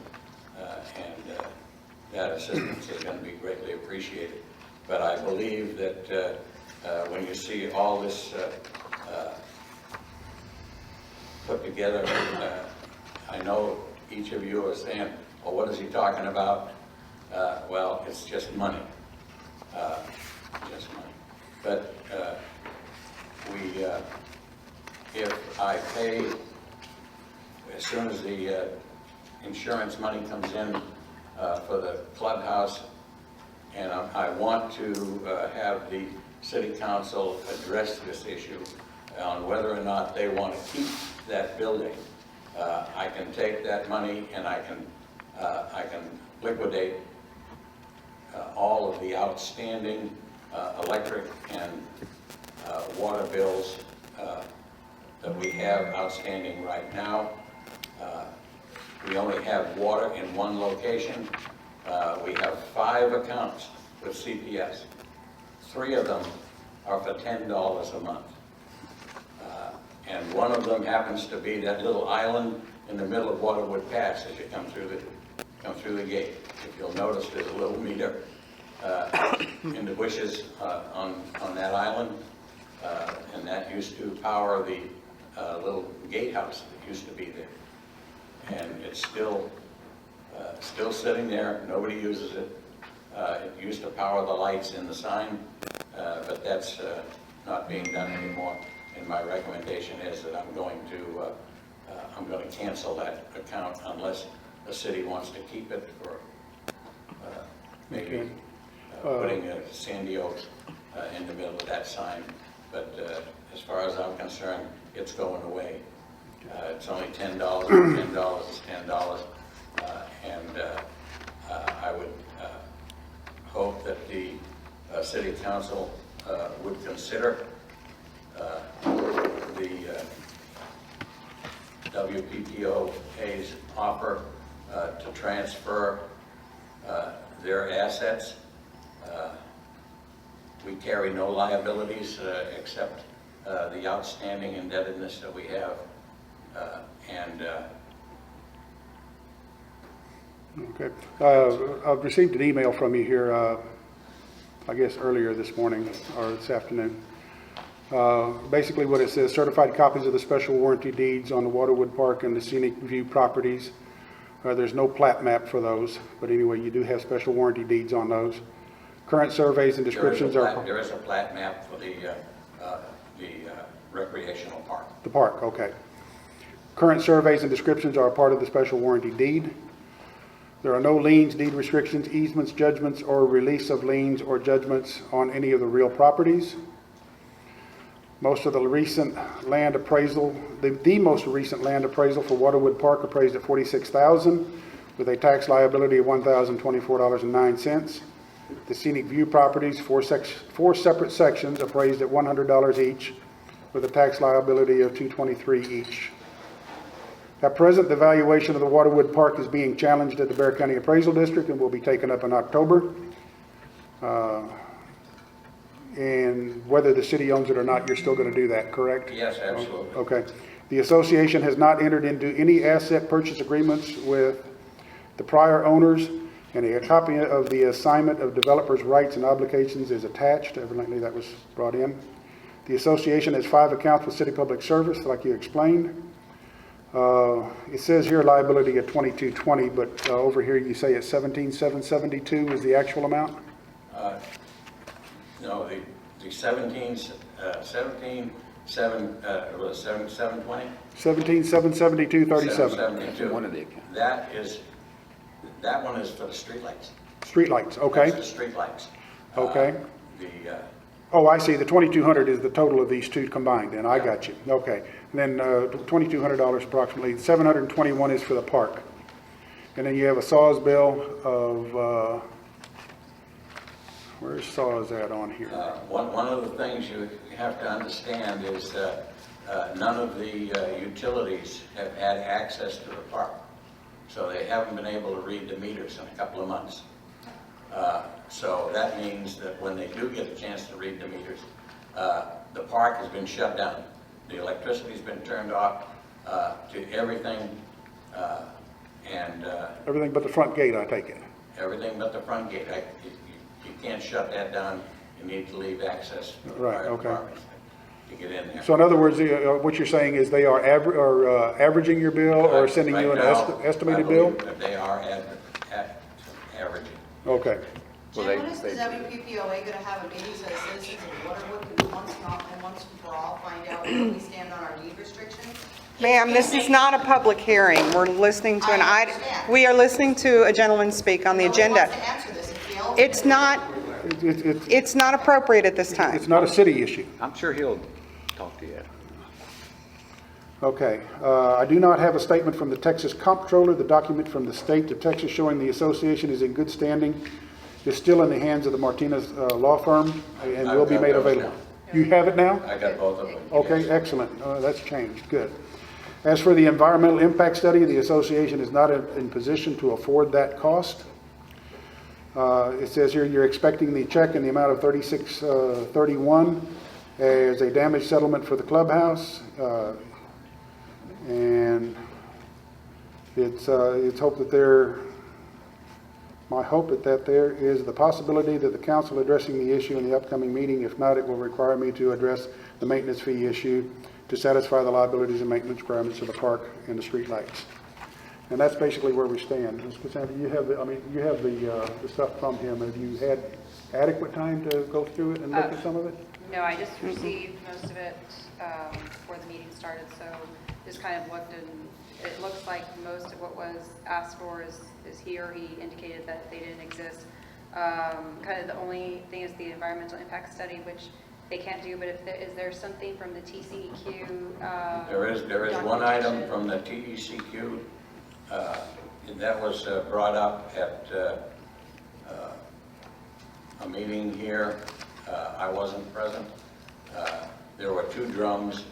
and that assistance is going to be greatly appreciated. But I believe that when you see all this put together, I know each of you are saying, well, what is he talking about? Well, it's just money. Just money. But if I pay, as soon as the insurance money comes in for the clubhouse, and I want to have the city council address this issue on whether or not they want to keep that building, I can take that money and I can liquidate all of the outstanding electric and water bills that we have outstanding right now. We only have water in one location. We have 5 accounts with CPS. 3 of them are for $10 a month. And one of them happens to be that little island in the middle of Waterwood Pass as you come through the gate. If you'll notice, there's a little meter in the bushes on that island, and that used to power the little gatehouse that used to be there. And it's still sitting there. Nobody uses it. It used to power the lights in the sign, but that's not being done anymore. And my recommendation is that I'm going to cancel that account unless the city wants to keep it for maybe putting a Sandy Oaks in the middle of that sign. But as far as I'm concerned, it's going away. It's only $10. $10 is $10, and I would hope that the city council would consider the WPPOA's offer to transfer their assets. We carry no liabilities except the outstanding indebtedness that we have, and Okay. I've received an email from you here, I guess earlier this morning or this afternoon. Basically what it says, certified copies of the special warranty deeds on the Waterwood Park and the Scenic View properties. There's no plat map for those, but anyway, you do have special warranty deeds on those. Current surveys and descriptions are... There is a plat map for the recreational park. The park, okay. Current surveys and descriptions are a part of the special warranty deed. There are no liens, deed restrictions, easements, judgments, or release of liens or judgments on any of the real properties. Most of the recent land appraisal, the most recent land appraisal for Waterwood Park appraised at $46,000 with a tax liability of $1,024.09. The Scenic View properties, four separate sections appraised at $100 each with a tax liability of $223 each. At present, the valuation of the Waterwood Park is being challenged at the Bexar County Appraisal District and will be taken up in October. And whether the city owns it or not, you're still going to do that, correct? Yes, absolutely. Okay. The association has not entered into any asset purchase agreements with the prior owners, and a copy of the assignment of developers' rights and obligations is attached. Evidently, that was brought in. The association has 5 accounts with City Public Service, like you explained. It says here liability at $2220, but over here you say it's $17,772 is the actual amount? No, the 720? $17,772.37. 772. One of the accounts. That one is for the streetlights. Streetlights, okay, That's the streetlights. okay. Oh, Oh, I see, the 2,200 is the total of these two combined, then, I got you, okay. And then $2,200 approximately, 721 is for the park. And then you have a SAWS bill of, where's SAWS at on here? one of the things you have to understand is that none of the utilities have had access to the park. So they haven't been able to read the meters in a couple of months. So that means that when they do get a chance to read the meters, the park has been shut down. The electricity's been turned off to everything, and Everything but the front gate, I take it. everything but the front gate. You can't shut that down. You need to leave access to the Right, fire okay. department to get in there. So in other words, what you're saying is they are averaging your bill or sending you an Right now, estimated I bill? believe that they are averaging. Okay. Well, Jim, when is the WPPOA going to have a meeting so the citizens of Waterwood can once and for all find out where we stand on our deed restriction? Ma'am, this is not a public hearing. We're listening to an I item. understand. We are listening to a gentleman speak on the Nobody agenda. wants to answer this. It's the elephant. It's not, It's it's not appropriate at this time. not a city issue. I'm sure he'll talk to you. Okay. I do not have a statement from the Texas Comptroller. The document from the state of Texas showing the association is in good standing is still in the hands of the Martinez law firm and will be made available. You have it now? I got both of them. Okay, excellent. That's changed. Good. As for the environmental impact study, the association is not in position to afford that cost. It says here you're expecting the check in the amount of $36.31 as a damage settlement for the clubhouse. And it's hope that my hope is that there is the possibility that the council addressing the issue in the upcoming meeting. If not, it will require me to address the maintenance fee issue to satisfy the liabilities and maintenance requirements of the park and the street lights. And that's basically where we stand. Ms. Cassandra, you have the stuff from him. Have you had adequate time to go through it and look at some of it? No, I just received most of it before the meeting started, so just kind of looked, and it looks like most of what was asked for is here. He indicated that they didn't exist. Kind of the only thing is the environmental impact study, which they can't do, but is there something from the TCEQ? There is one item from the TECQ that was brought up at a meeting here. I wasn't present. There were 2 drums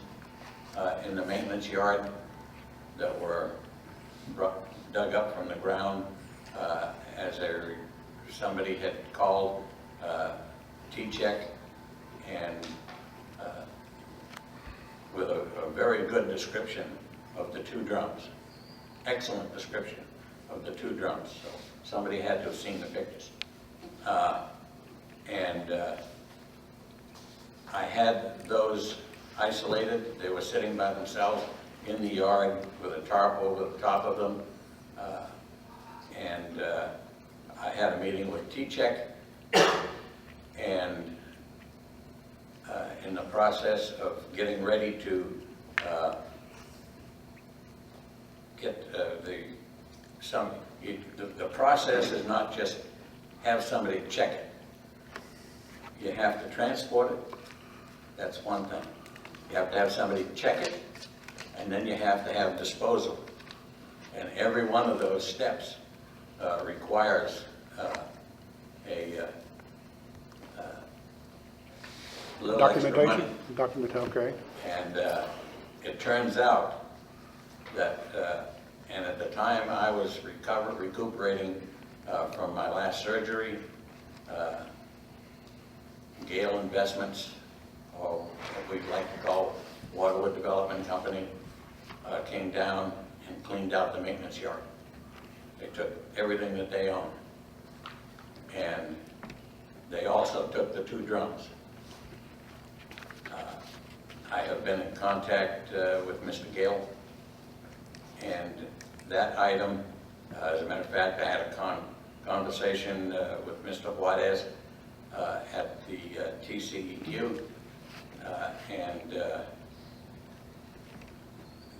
in the maintenance yard that were dug up from the ground as somebody had called T-Check, and with a very good description of the 2 drums. Excellent description of the 2 drums. So somebody had to have seen the pictures. I had those isolated. They were sitting by themselves in the yard with a tarp over the top of them. I had a meeting with T-Check, and in the process of getting ready to get the process is not just have somebody check it. You have to transport it. That's one thing. You have to have somebody check it, and then you have to have disposal. And every one of those steps requires a little extra money. Documentation, okay. And it turns out that, and at the time I was recuperating from my last surgery, Gale Investments, or what we'd like to call Waterwood Development Company, came down and cleaned out the maintenance yard. They took everything that they owned. And they also took the 2 drums. I have been in contact with Mr. Gale, and that item, as a matter of fact, I had a conversation with Mr. Juarez at the TCEQ, and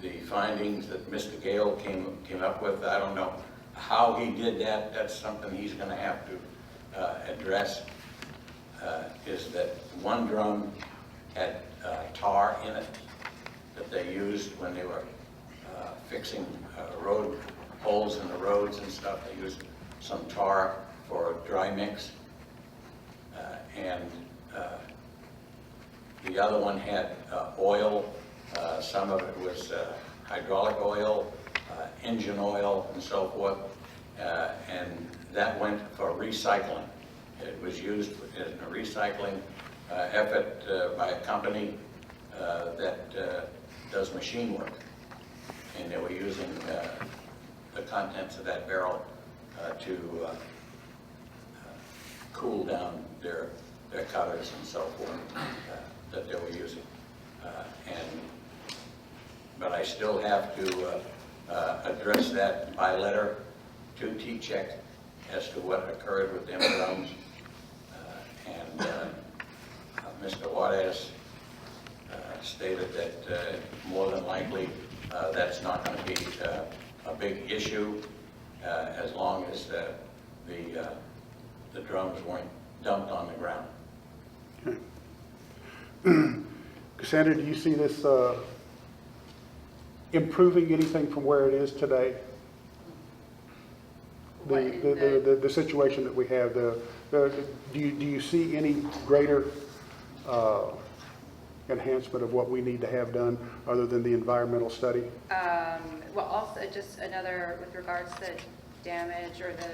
the findings that Mr. Gale came up with, I don't know how he did that. That's something he's going to have to address, is that one drum had tar in it that they used when they were fixing road holes in the roads and stuff. They used some tar for dry mix. And the other one had oil. Some of it was hydraulic oil, engine oil, and so forth. And that went for recycling. It was used in a recycling effort by a company that does machine work. And they were using the contents of that barrel to cool down their cutters and so forth that they were using. But I still have to address that by letter to T-Check as to what occurred with them drums. Mr. Juarez stated that more than likely that's not going to be a big issue as long as the drums weren't dumped on the ground. Cassandra, do you see this improving anything from where it is today? The situation that we have, do you see any greater enhancement of what we need to have done other than the environmental study? Well, also just another, with regards to damage or the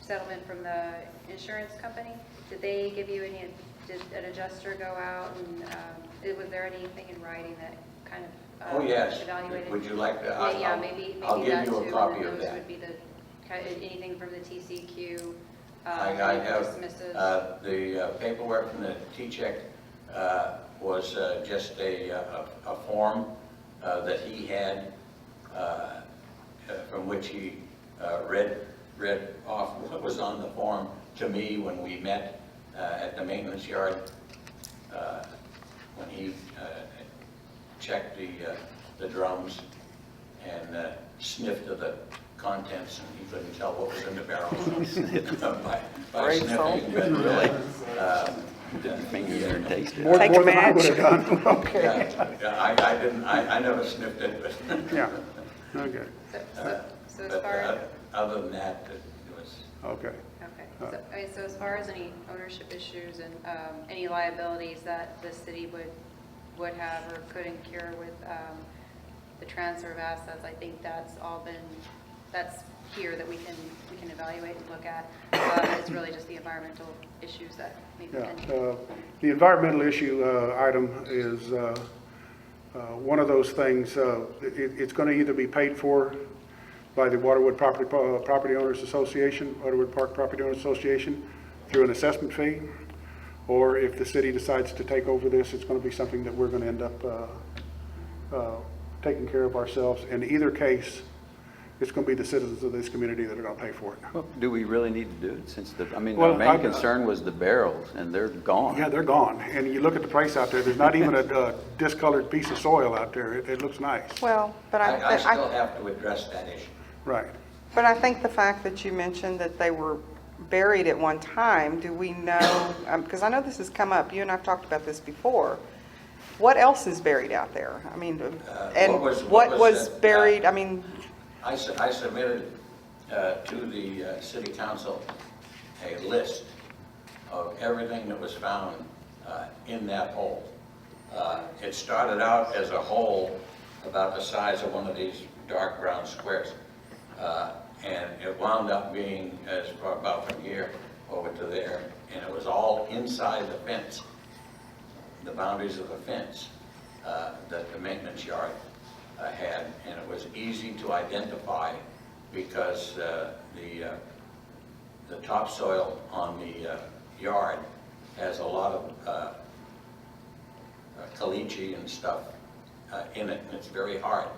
settlement from the insurance company, did they give you any, did an adjuster go out and was there anything in writing that kind of Oh, yes. evaluated? Would you like to? Yeah, maybe I'll give that you too, a copy and then of those that. would be the, anything from the TCQ. I have, dismisses. the paperwork from the T-Check was just a form that he had from which he read off what was on the form to me when we met at the maintenance yard, when he checked the drums and sniffed of the contents, and he couldn't tell what was in the barrels by sniffing. But More Take a than I would match. have done. Okay. I didn't. I never sniffed it, but Yeah. Okay. So as far as, other than that, it was. Okay. okay, so as far as any ownership issues and any liabilities that the city would have or could incur with the transfer of assets, I think that's all been, that's here that we can evaluate and look at. It's really just the environmental issues that maybe. Yeah. The environmental issue item is one of those things. It's going to either be paid for by the Waterwood Property Owners Association, Waterwood Park Property Owners Association, through an assessment fee, or if the city decides to take over this, it's going to be something that we're going to end up taking care of ourselves. In either case, it's going to be the citizens of this community that are going to pay for it. Well, do we really need to do it since I mean, Well, our main concern was the barrels and they're gone. Yeah, they're gone. And you look at the price out there, there's not even a discolored piece of soil out there. It looks nice. Well, but I still have to address that issue. Right. But I think the fact that you mentioned that they were buried at one time, do we know, because I know this has come up, you and I've talked about this before, what else is buried out there? I mean, and what was buried, I mean, I submitted to the city council a list of everything that was found in that hole. It started out as a hole about the size of one of these dark brown squares. And it wound up being as far about from here over to there, and it was all inside the fence, the boundaries of the fence that the maintenance yard had, and it was easy to identify because the topsoil on the yard has a lot of caliche and stuff in it, and it's very hard.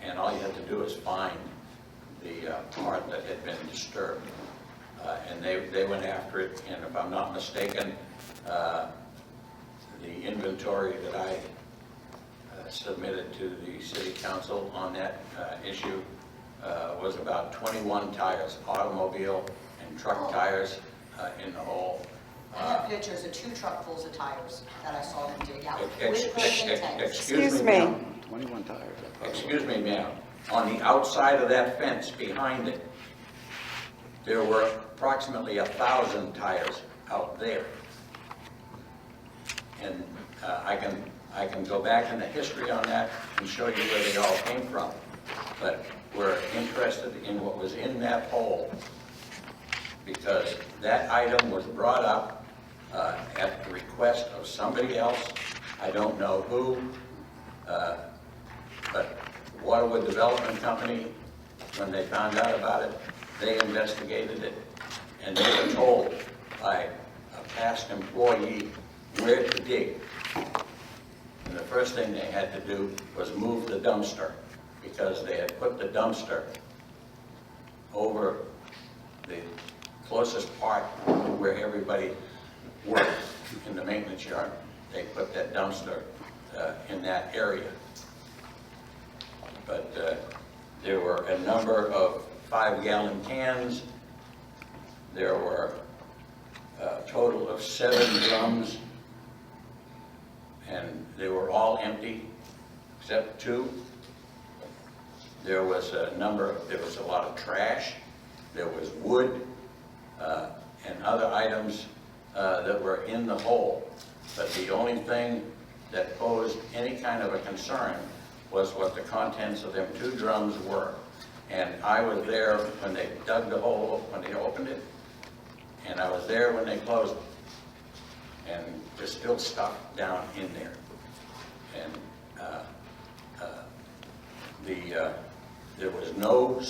And all you have to do is find the part that had been disturbed. And they went after it, and if I'm not mistaken, the inventory that I submitted to the city council on that issue was about 21 tires, automobile and truck tires in the hole. I have pictures of 2 truckfuls of tires that I saw them dig out Ex- with ex- propane ex- tanks. Excuse me. ma'am. 21 tires. Excuse me, ma'am. On the outside of that fence behind it, there were approximately 1,000 tires out there. And I can go back in the history on that and show you where they all came from. But we're interested in what was in that hole, because that item was brought up at the request of somebody else. I don't know who, but Waterwood Development Company, when they found out about it, they investigated it, and they were told by a past employee where to dig. And the first thing they had to do was move the dumpster, because they had put the dumpster over the closest part where everybody worked in the maintenance yard. They put that dumpster in that area. But there were a number of 5-gallon cans. There were a total of 7 drums, and they were all empty except 2. There was a lot of trash. There was wood and other items that were in the hole. But the only thing that posed any kind of a concern was what the contents of them 2 drums were. And I was there when they dug the hole, when they opened it, and I was there when they closed it. And there's still stuff down in there. And there was no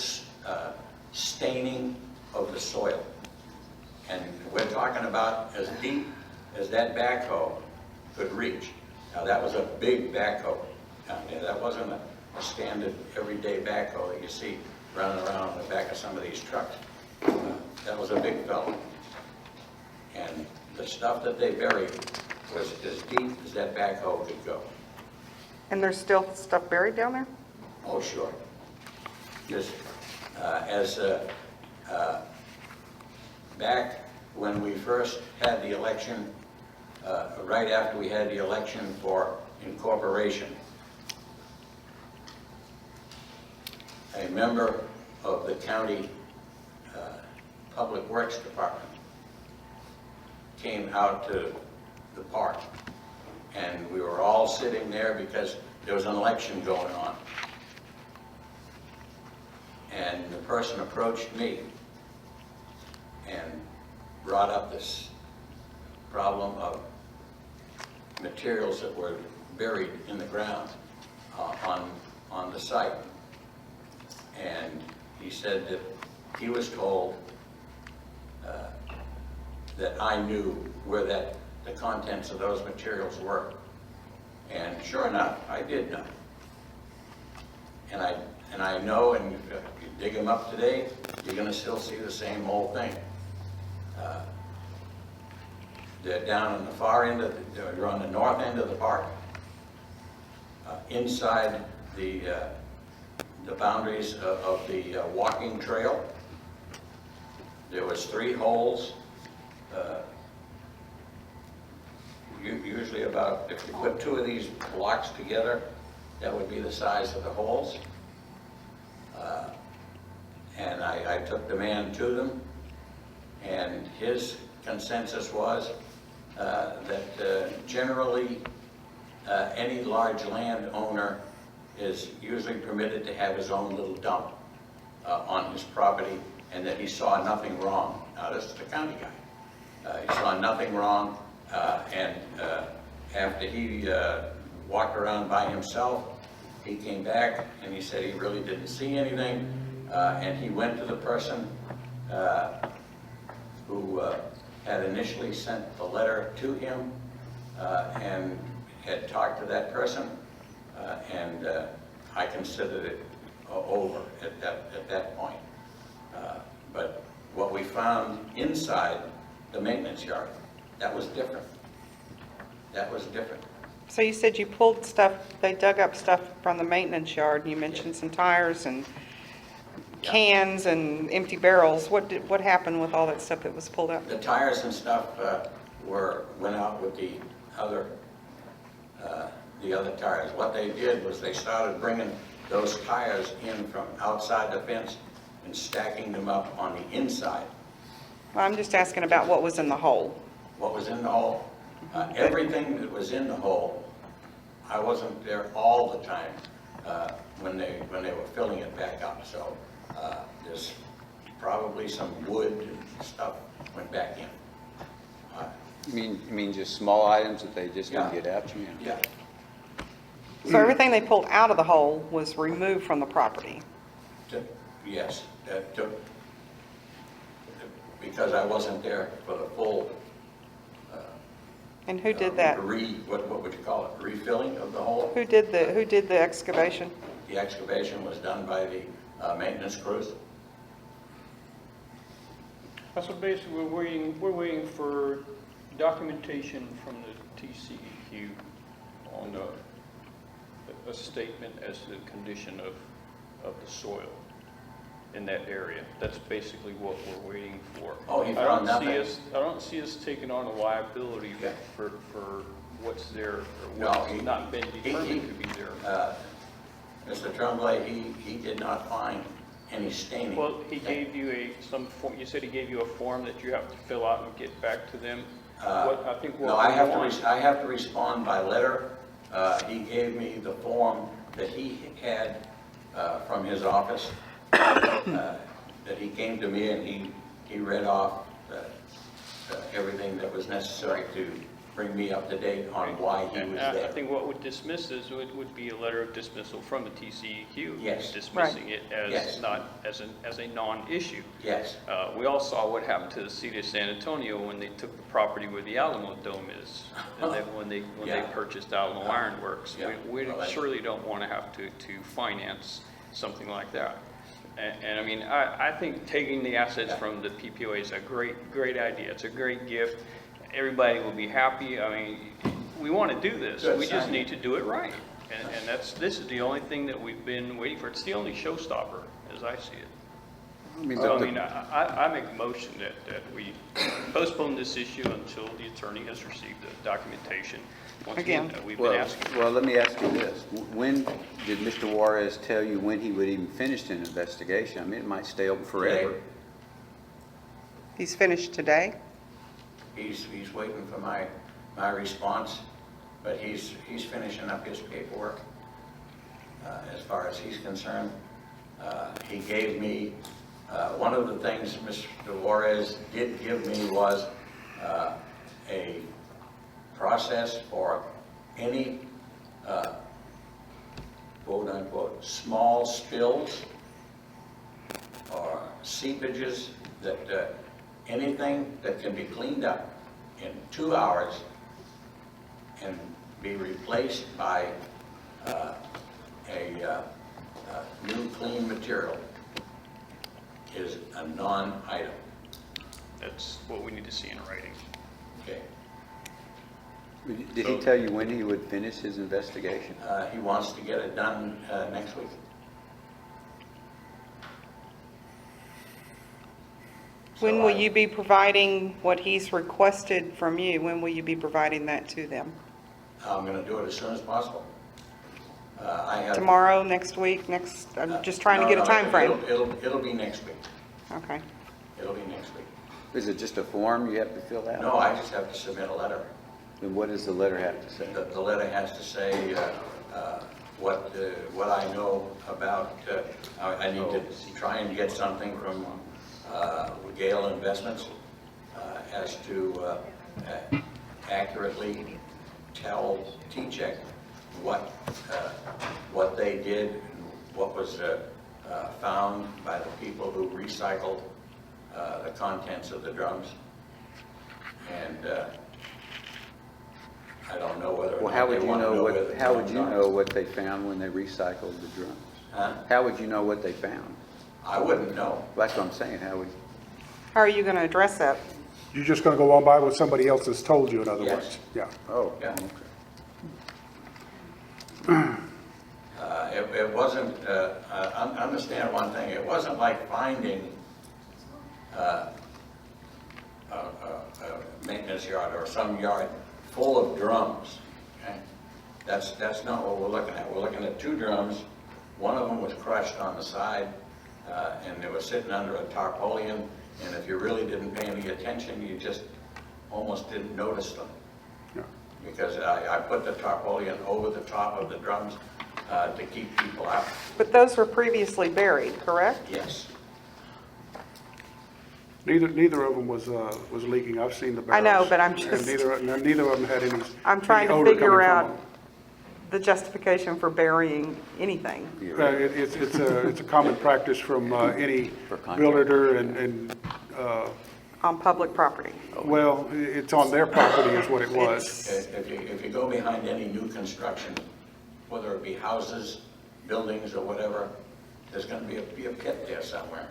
staining of the soil. And we're talking about as deep as that backhoe could reach. Now, that was a big backhoe down there. That wasn't a standard everyday backhoe that you see running around on the back of some of these trucks. That was a big fellow. And the stuff that they buried was as deep as that backhoe could go. And there's still stuff buried down there? Oh, sure. Just back when we first had the election, right after we had the election for incorporation, a member of the county Public Works Department came out to the park, and we were all sitting there because there was an election going on. And the person approached me and brought up this problem of materials that were buried in the ground on the site. And he said that he was told that I knew where the contents of those materials were. And sure enough, I did know. And I know, and if you dig them up today, you're going to still see the same old thing. They're down on the far end they're on the north end of the park, inside the boundaries of the walking trail. There was 3 holes. Usually about, if you put 2 of these blocks together, that would be the size of the holes. And I took the man to them, and his consensus was that generally any large landowner is usually permitted to have his own little dump on his property, and that he saw nothing wrong. Now, this is the county guy. He saw nothing wrong, and after he walked around by himself, he came back and he said he really didn't see anything, and he went to the person who had initially sent the letter to him, and had talked to that person, and I considered it over at that point. But what we found inside the maintenance yard, that was different. That was different. So you said you pulled stuff, they dug up stuff from the maintenance yard, and you mentioned some tires and cans and empty barrels. What happened with all that stuff that was pulled up? The tires and stuff went out with the other tires. What they did was they started bringing those tires in from outside the fence and stacking them up on the inside. Well, I'm just asking about what was in the hole. What was in the hole? Everything that was in the hole, I wasn't there all the time when they were filling it back up. So there's probably some wood and stuff went back in. You mean just small items that they just Yeah. didn't get out? You mean? Yeah. So everything they pulled out of the hole was removed from the property? Yes, that took, because I wasn't there for the full. And who did that? What would you call it? Refilling of the hole? Who did the excavation? The excavation was done by the maintenance crews. So basically, we're waiting for documentation from the TCEQ on a statement as to the condition of the soil in that area. That's basically what we're waiting for. Oh, he found nothing? I don't see us taking on a liability Yeah. for what's there or No, what's not been determined to be there. Mr. Tremblay, he did not find any staining. Well, he gave you some form, you said he gave you a form that you have to fill out and get back to them? No, I have to respond by letter. He gave me the form that he had from his office, that he came to me and he read off everything that was necessary to bring me up to date on why he was I there. think what would dismiss this would be a letter of dismissal from the TCEQ. Yes. Dismissing it Yes. as not, as a non-issue. Yes, We all saw what happened to the city of San Antonio when they took the property where the Alamo Dome is, and then when they Yeah. purchased Alamo Iron Works. Yeah. We Well, I- surely don't want to have to finance something like that. And I mean, I think taking the assets from the PPOA is a great idea. It's a great gift. Everybody will be happy. I mean, we want to do this. Good, We just sign need to do it right. And this is the only thing that we've been waiting for. It's the only showstopper, as I see it. So, I mean, I make a motion that we postpone this issue until the attorney has received the documentation. Once again, we've been asking. Well, let me ask you this. When did Mr. Juarez tell you when he would even finish an investigation? I mean, it might stay open forever. Today. He's finished today? he's waiting for my response, but he's finishing up his paperwork as far as he's concerned. He gave me, one of the things Mr. Juarez did give me was a process for any quote unquote small spills or seepages, that anything that can be cleaned up in 2 hours and be replaced by a new clean material is a non-item. That's what we need to see in writing. Okay. Did he tell you when he would finish his investigation? He wants to get it done next week. When So will you be providing what he's requested from you? When will you be providing that to them? I'm going to do it as soon as possible. I have Tomorrow, next week, I'm just trying to get a time frame. It'll be next week. Okay. It'll be next week. Is it just a form you have to fill out? No, I just have to submit a letter. Then what does the letter have to say? The letter has to say what I know about, I need to try and get something from Gale Investments as to accurately tell T-Check what they did, and what was found by the people who recycled the contents of the drums. And I don't know whether or Well, not how they would you want to know where the what, how would drums you are. know what they found when they recycled the drums? Huh? How would you know what they found? I wouldn't know. That's what I'm saying, how would, How are you going to address that? You're just going to go on by what somebody else has told you, in other Yes. words? Yeah. oh, Yeah. okay. It wasn't, understand one thing, it wasn't like finding a maintenance yard or some yard full of drums, okay? That's not what we're looking at. We're looking at 2 drums. One of them was crushed on the side, and they were sitting under a tarpaulin, and if you really didn't pay any attention, you just almost didn't notice them. Yeah. Because I put the tarpaulin over the top of the drums to keep people out. But those were previously buried, correct? Yes. Neither of them was leaking. I've seen the barrels. I know, but I'm And just- neither of them had any. I'm trying any to odor figure coming from out them. the justification for burying anything. It's a common practice from any For contract. builder and, On public property. well, it's on their property is what it was. If you go behind any new construction, whether it be houses, buildings, or whatever, there's going to be a pit there somewhere.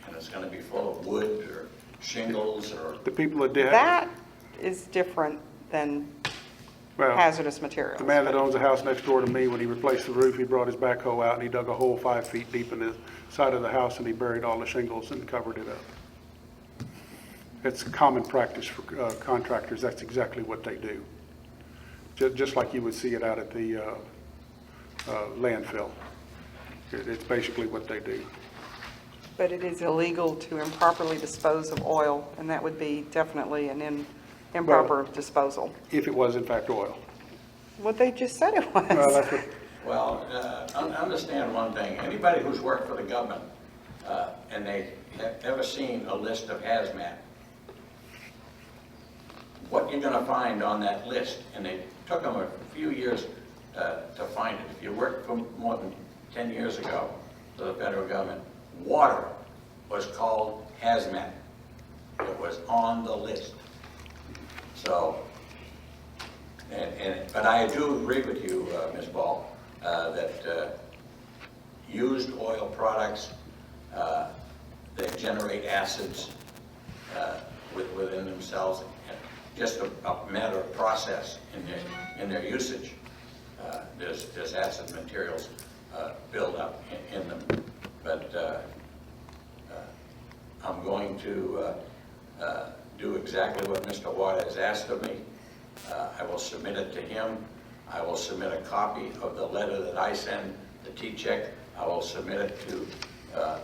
And it's going to be full of wood or shingles or, The people that did, That is different than well, hazardous materials. the man that owns the house next door to me, when he replaced the roof, he brought his backhoe out and he dug a hole 5 feet deep in the side of the house and he buried all the shingles and covered it up. It's common practice for contractors. That's exactly what they do. Just like you would see it out at the landfill. It's basically what they do. But it is illegal to improperly dispose of oil, and that would be definitely an improper disposal. If it was in fact oil. What they just said it Well, was. that's what, well, understand one thing. Anybody who's worked for the government and they have ever seen a list of hazmat, what you're going to find on that list, and it took them a few years to find it. If you worked for more than 10 years ago for the federal government, water was called hazmat. It was on the list. So, but I do agree with you, Ms. Ball, that used oil products, they generate acids within themselves. Just a matter of process in their usage. There's acid materials build up in them. But I'm going to do exactly what Mr. Watt has asked of me. I will submit it to him. I will submit a copy of the letter that I send to T-Check. I will submit it to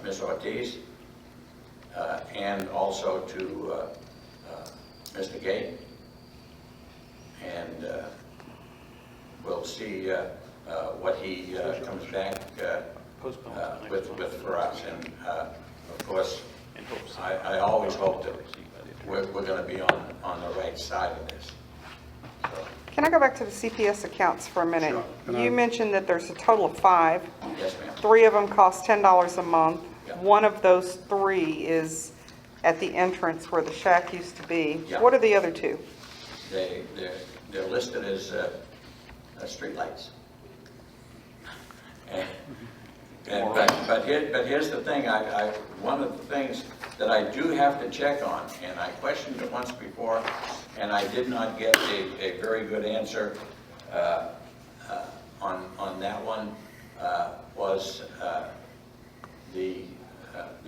Ms. Ortiz and also to Mr. Gate. And we'll see what he comes back with for us. And of course, I always hope that we're going to be on the right side of this. So, Can I go back to the CPS accounts for a minute? Sure. Can I- You mentioned that there's a total of 5. yes, ma'am. 3 of them cost $10 a month. Yeah. One of those 3 is at the entrance where the shack used to be. Yeah. What are the other 2? They're listed as streetlights. But here's the thing, one of the things that I do have to check on, and I questioned it once before, and I did not get a very good answer on that one, was the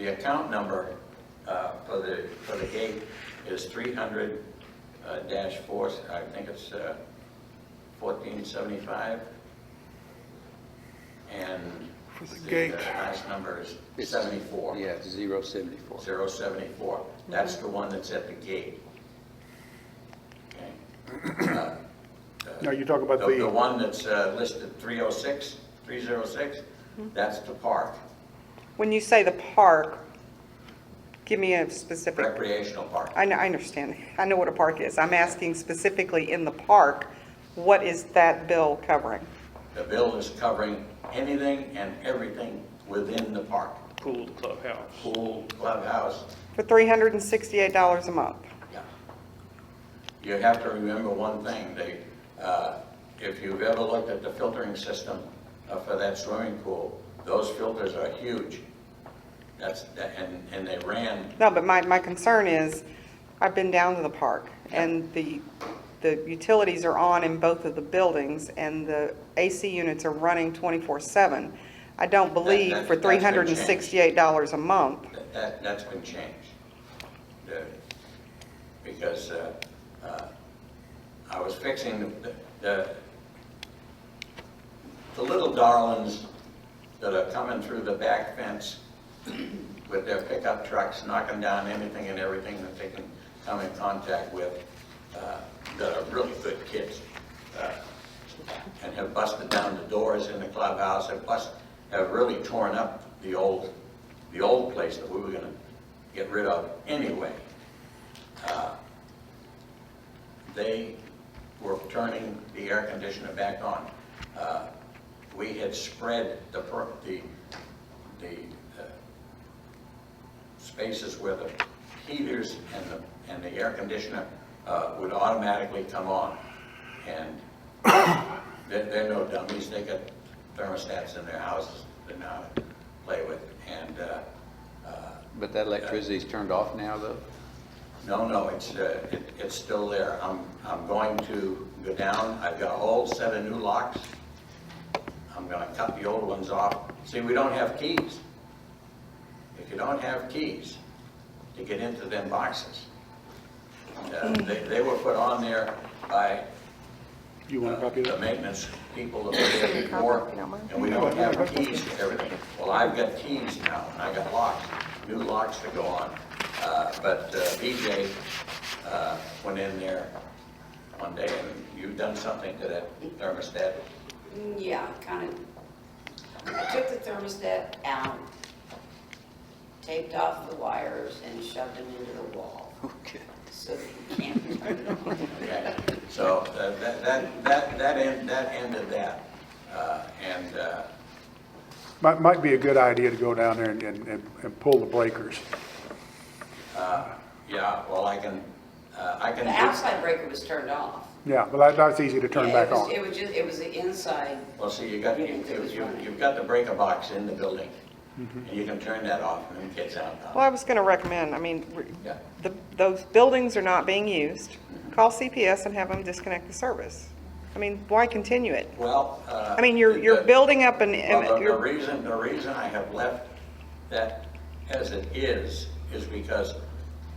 account number for the gate is 300-4, I think it's 1475. And For the gate. last number is 74. Yeah, 074. 074. That's the one that's at the gate. Okay. now you talk about The the, one that's listed 306, that's the park, When you say the park, give me a specific. recreational park. I understand. I know what a park is. I'm asking specifically in the park, what is that bill covering? The bill is covering anything and everything within the park. Pool, clubhouse. Pool, clubhouse, For $368 a month. yeah. You have to remember one thing, If you've ever looked at the filtering system for that swimming pool, those filters are huge. And they ran, No, but my concern is, I've been down to the park, and the utilities are on in both of the buildings, and the AC units are running 24/7. I don't believe for that's been changed. $368 a month. that's been changed. Because I was fixing the little darlings that are coming through the back fence with their pickup trucks, knocking down anything and everything that they can come in contact with, that are really good kids, and have busted down the doors in the clubhouse, have really torn up the old place that we were gonna get rid of anyway. They were turning the air conditioner back on. We had spread the spaces where the heaters and the air conditioner would automatically come on. And they're no dummies. They got thermostats in their houses that now play with. And But that electricity's turned off now, though? no, it's still there. I'm going to go down. I've got a whole set of new locks. I'm going to cut the old ones off. See, we don't have keys. If you don't have keys to get into them boxes, they were put on there by You want a copy of the that? maintenance people that were there before, and we don't have keys to everything. Well, I've got keys now, and I got locks, new locks to go on. But BJ went in there one day, and you've done something to that thermostat. Yeah, kind of. I took the thermostat out, taped off the wires, and shoved them into the wall. Okay. So that you can't turn it on. Okay, so that ended that, and Might be a good idea to go down there and pull the breakers. yeah, well, I can The do. outside breaker was turned off. Yeah, but that's easy to turn Yeah, back it was- on. It was the inside. Well, see, you've got the breaker box in the building, and you can turn that off, and then it gets out. Well, I was going to recommend, I mean, Yeah. those buildings are not being used. Call CPS and have them disconnect the service. I mean, why continue it? Well. I mean, you're building up an, Well, the you're- reason I have left that as it is because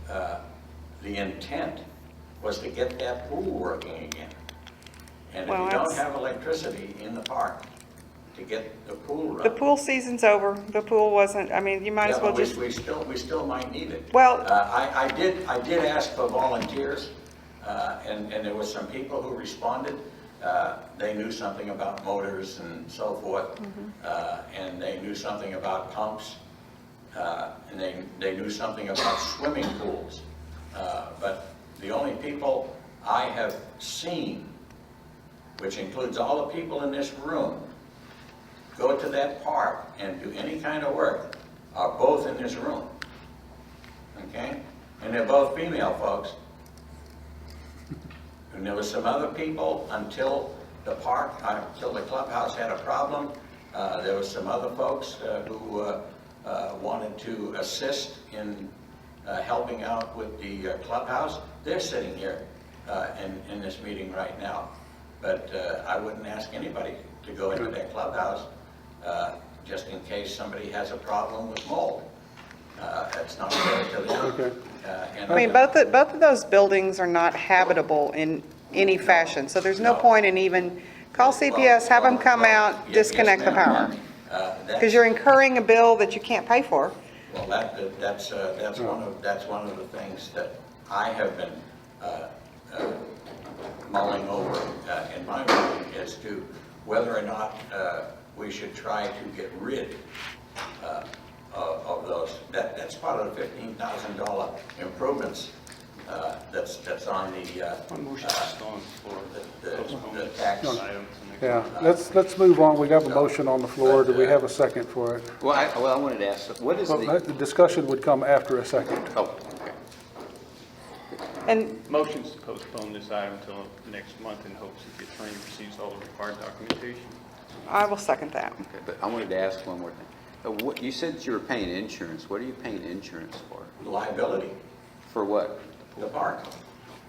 the intent was to get that pool working again. And if Well, you don't that's- have electricity in the park to get the pool running. the pool season's over. The pool wasn't, I mean, you might as Yeah, well but just, we still might need it. Well- I did ask for volunteers, and there were some people who responded. They knew something about motors and so forth, and they knew something about pumps, and they knew something about swimming pools. But the only people I have seen, which includes all the people in this room, go to that park and do any kind of work, are both in this room. Okay? And they're both female folks. And there were some other people until the clubhouse had a problem. There were some other folks who wanted to assist in helping out with the clubhouse. They're sitting here in this meeting right now. But I wouldn't ask anybody to go into that clubhouse just in case somebody has a problem with mold. That's not fair to them. Okay. I mean, both of those buildings are not habitable in any fashion, so there's no No. point in even, call CPS, have them come out, Yes, disconnect the ma'am. power. Because you're incurring a bill that you can't pay for. Well, that's one of the things that I have been mulling over in my mind as to whether or not we should try to get rid of those. That's part of the $15,000 improvements that's on the tax. Yeah, let's move on. We have a motion on the floor. Do we have a second for it? Well, I wanted to ask, what is Well, the, the discussion would come after a second. oh, okay. And Motion's to postpone this item until next month in hopes that the attorney receives all the required documentation. I will second that. Okay, but I wanted to ask one more thing. What, you said that you were paying insurance. What are you paying insurance for? Liability, For what? the park.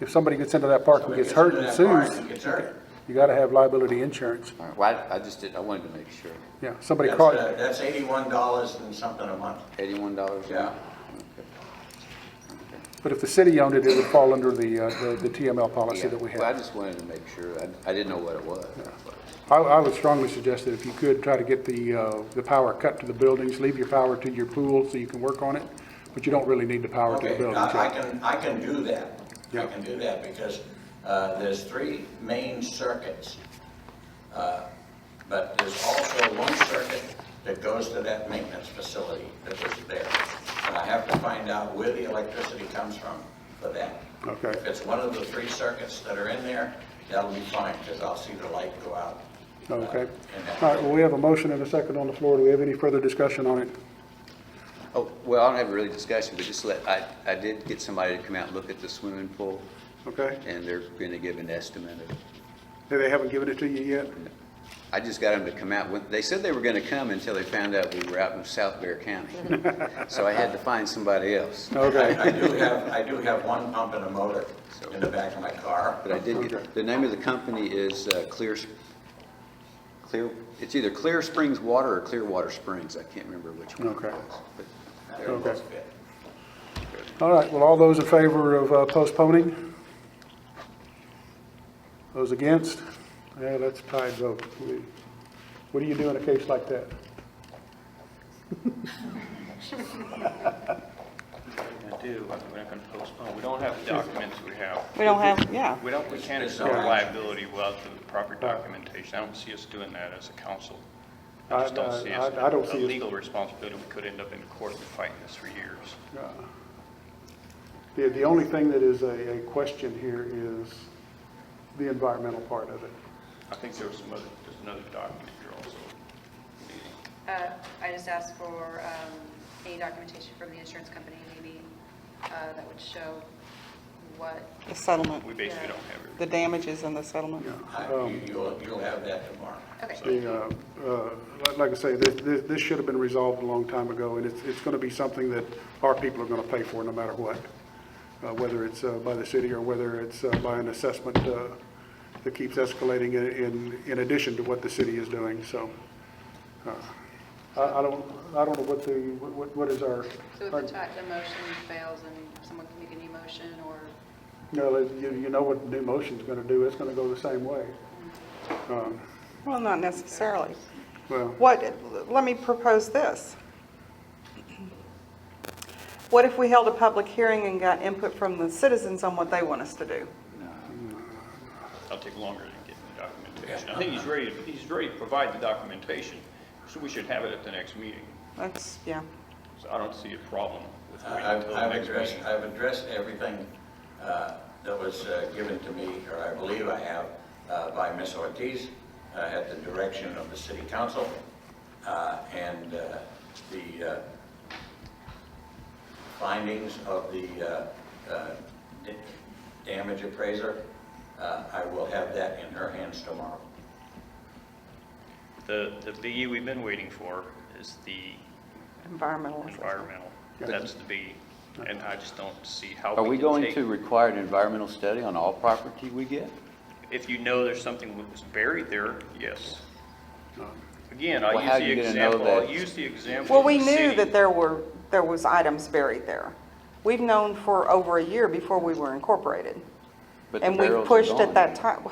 If somebody gets into that park and gets hurt and Somebody gets sues, into that park and gets hurt. you got to have liability insurance. All right, well, I just did, I wanted to make sure. Yeah, somebody caught, That's $81 and something a month. $81? Yeah. Okay. but if the city owned it, it would fall under the TML policy Yeah, that we well, I have. just wanted to make sure. I didn't know what it was. I would strongly suggest that if you could, try to get the power cut to the buildings, leave your power to your pool so you can work on it, but you don't really need the power to the Okay, buildings. I can do that. I Yeah. can do that because there's 3 main circuits. But there's also one circuit that goes to that maintenance facility that was there. And I have to find out where the electricity comes from for that. Okay. If it's one of the 3 circuits that are in there, that'll be fine because I'll see the light go out. Okay. in that All right, well, we have a motion and a second on the floor. Do we have any further discussion on it? Oh, well, I don't have a really discussion, but just I did get somebody to come out and look at the swimming pool, Okay? and they're going to give an estimate of, They haven't given it to you yet? I just got them to come out. They said they were going to come until they found out we were out in South Bear County. So I had to find somebody else. Okay. I do have one pump and a motor in the back of my car. But I did get, the name of the company is it's either Clear Springs Water or Clearwater Springs. I can't remember which one it Okay. was. But They're both good. All right, well, all those in favor of postponing? Those against? Yeah, that's a tied vote. What do you do in a case like that? We're not going to postpone. We don't have the documents we have. We don't have, yeah. We can't assume liability without the proper documentation. I don't see us doing that as a council. I just don't see us. I don't see A us- legal responsibility. We could end up in court and fighting this for years. The only thing that is a question here is the environmental part of it. I think there's another document here also. I just asked for any documentation from the insurance company, maybe, that would show what, The settlement, We basically don't have it. the damages and the settlement. You'll have that tomorrow. okay. Like I say, this should have been resolved a long time ago, and it's going to be something that our people are going to pay for no matter what, whether it's by the city or whether it's by an assessment that keeps escalating in addition to what the city is doing. So I don't know what is our. So if the motion fails and someone can make a new motion, or, No, you know what the new motion's going to do. It's going to go the same way. Well, not necessarily. Well, Let me propose this. What if we held a public hearing and got input from the citizens on what they want us to do? It'll take longer than getting the documentation. I think he's ready to provide the documentation, so we should have it at the next meeting. That's, yeah. So I don't see a problem with waiting until the next meeting. I've addressed everything that was given to me, or I believe I have, by Ms. Ortiz at the direction of the city council, and the findings of the damage appraiser. I will have that in her hands tomorrow. The B we've been waiting for is the Environmental. environmental. That's the B, and I just don't see how Are we can going take- to require an environmental study on all property we get? If you know there's something that was buried there, yes. Again, Well, how I'll are you use the gonna know example, I'll that? use the example Well, of we the knew city. that there was items buried there. We've known for over a year before we were incorporated. But the And we barrels are pushed gone. at that time.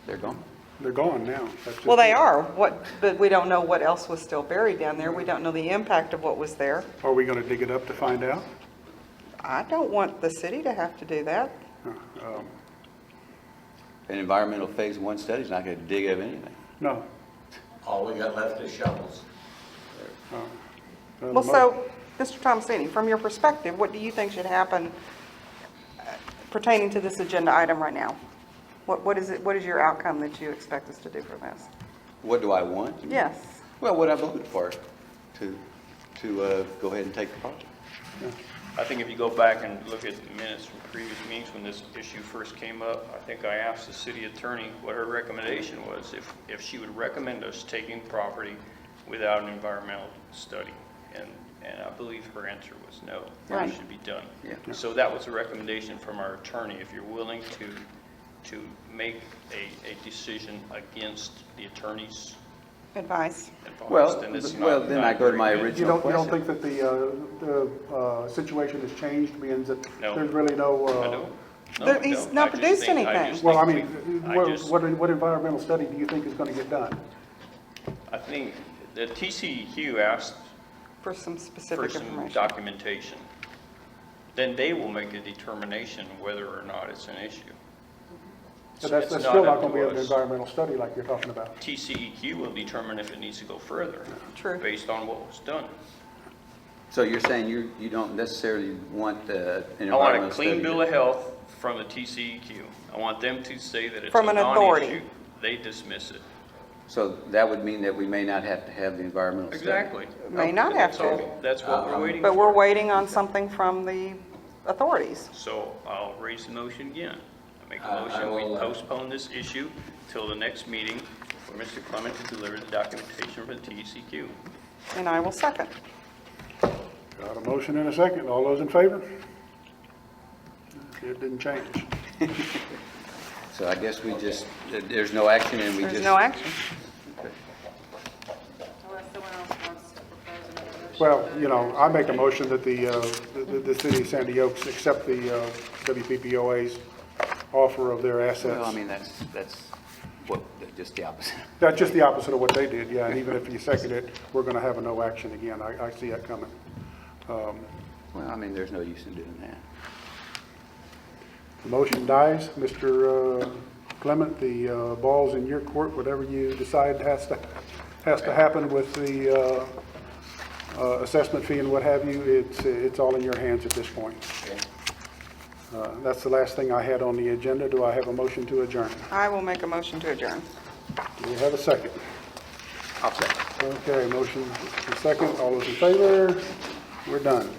They're gone. they're gone now. That's just Well, they it. are, but we don't know what else was still buried down there. We don't know the impact of what was there. Are we going to dig it up to find out? I don't want the city to have to do that. An environmental phase 1 study is not going to dig up anything. No. All we got left is shovels. Well, so, Mr. Thomasini, from your perspective, what do you think should happen pertaining to this agenda item right now? What is your outcome that you expect us to do for this? What do I want? Yes. Well, what I voted for, to go ahead and take the project. I think if you go back and look at the minutes from previous meetings when this issue first came up, I think I asked the city attorney what her recommendation was, if she would recommend us taking property without an environmental study. And I believe her answer was no, Right. it should be done. Yeah. So that was a recommendation from our attorney, if you're willing to make a decision against the attorney's Advice. advice, Well, then it's well, not. then not I go to my very good. original You don't question. think that the situation has changed, being that No. there's really no, I don't. There- he's not I just produced think- anything. just well, I think mean, we- I just- what environmental study do you think is going to get done? I think the TCEQ asked For some for specific some information. documentation. Then they will make a determination whether or not it's an issue. But that's It's still not up going to be to an us. environmental study like you're talking about. TCEQ will determine if it needs to go further. True. Based on what was done. So you're saying you don't necessarily want an I want environmental a study? clean bill of health from the TCEQ. I want them to say that it's a From an authority. non-issue. They dismiss it. So that would mean that we may not have to have the environmental study? Exactly. May not have That's to, all. That's what we're waiting for. but we're waiting on something from the authorities. So I'll raise the motion again. I make a I motion, we will, postpone this issue till the next meeting for Mr. Clement to deliver the documentation from the TCEQ. And I will second. Got a motion and a second. All those in favor? It didn't change. So I guess we just, there's no action and we just... There's no action. Unless someone else wants to propose another motion. Well, you know, I make a motion that the city of Sandy Oaks accept the WPPOA's offer of their assets. Well, I mean, that's what, just the opposite. That's just the opposite of what they did, yeah, and even if you second it, we're going to have a no action again. I see that coming. Well, I mean, there's no use in doing that. The motion dies. Mr. Clement, the ball's in your court. Whatever you decide has to happen with the assessment fee and what have you, it's all in your hands at this point. That's the last thing I had on the agenda. Do I have a motion to adjourn? I will make a motion to adjourn. Do we have a second? I'll second. Okay, motion is second. All those in favor? We're done.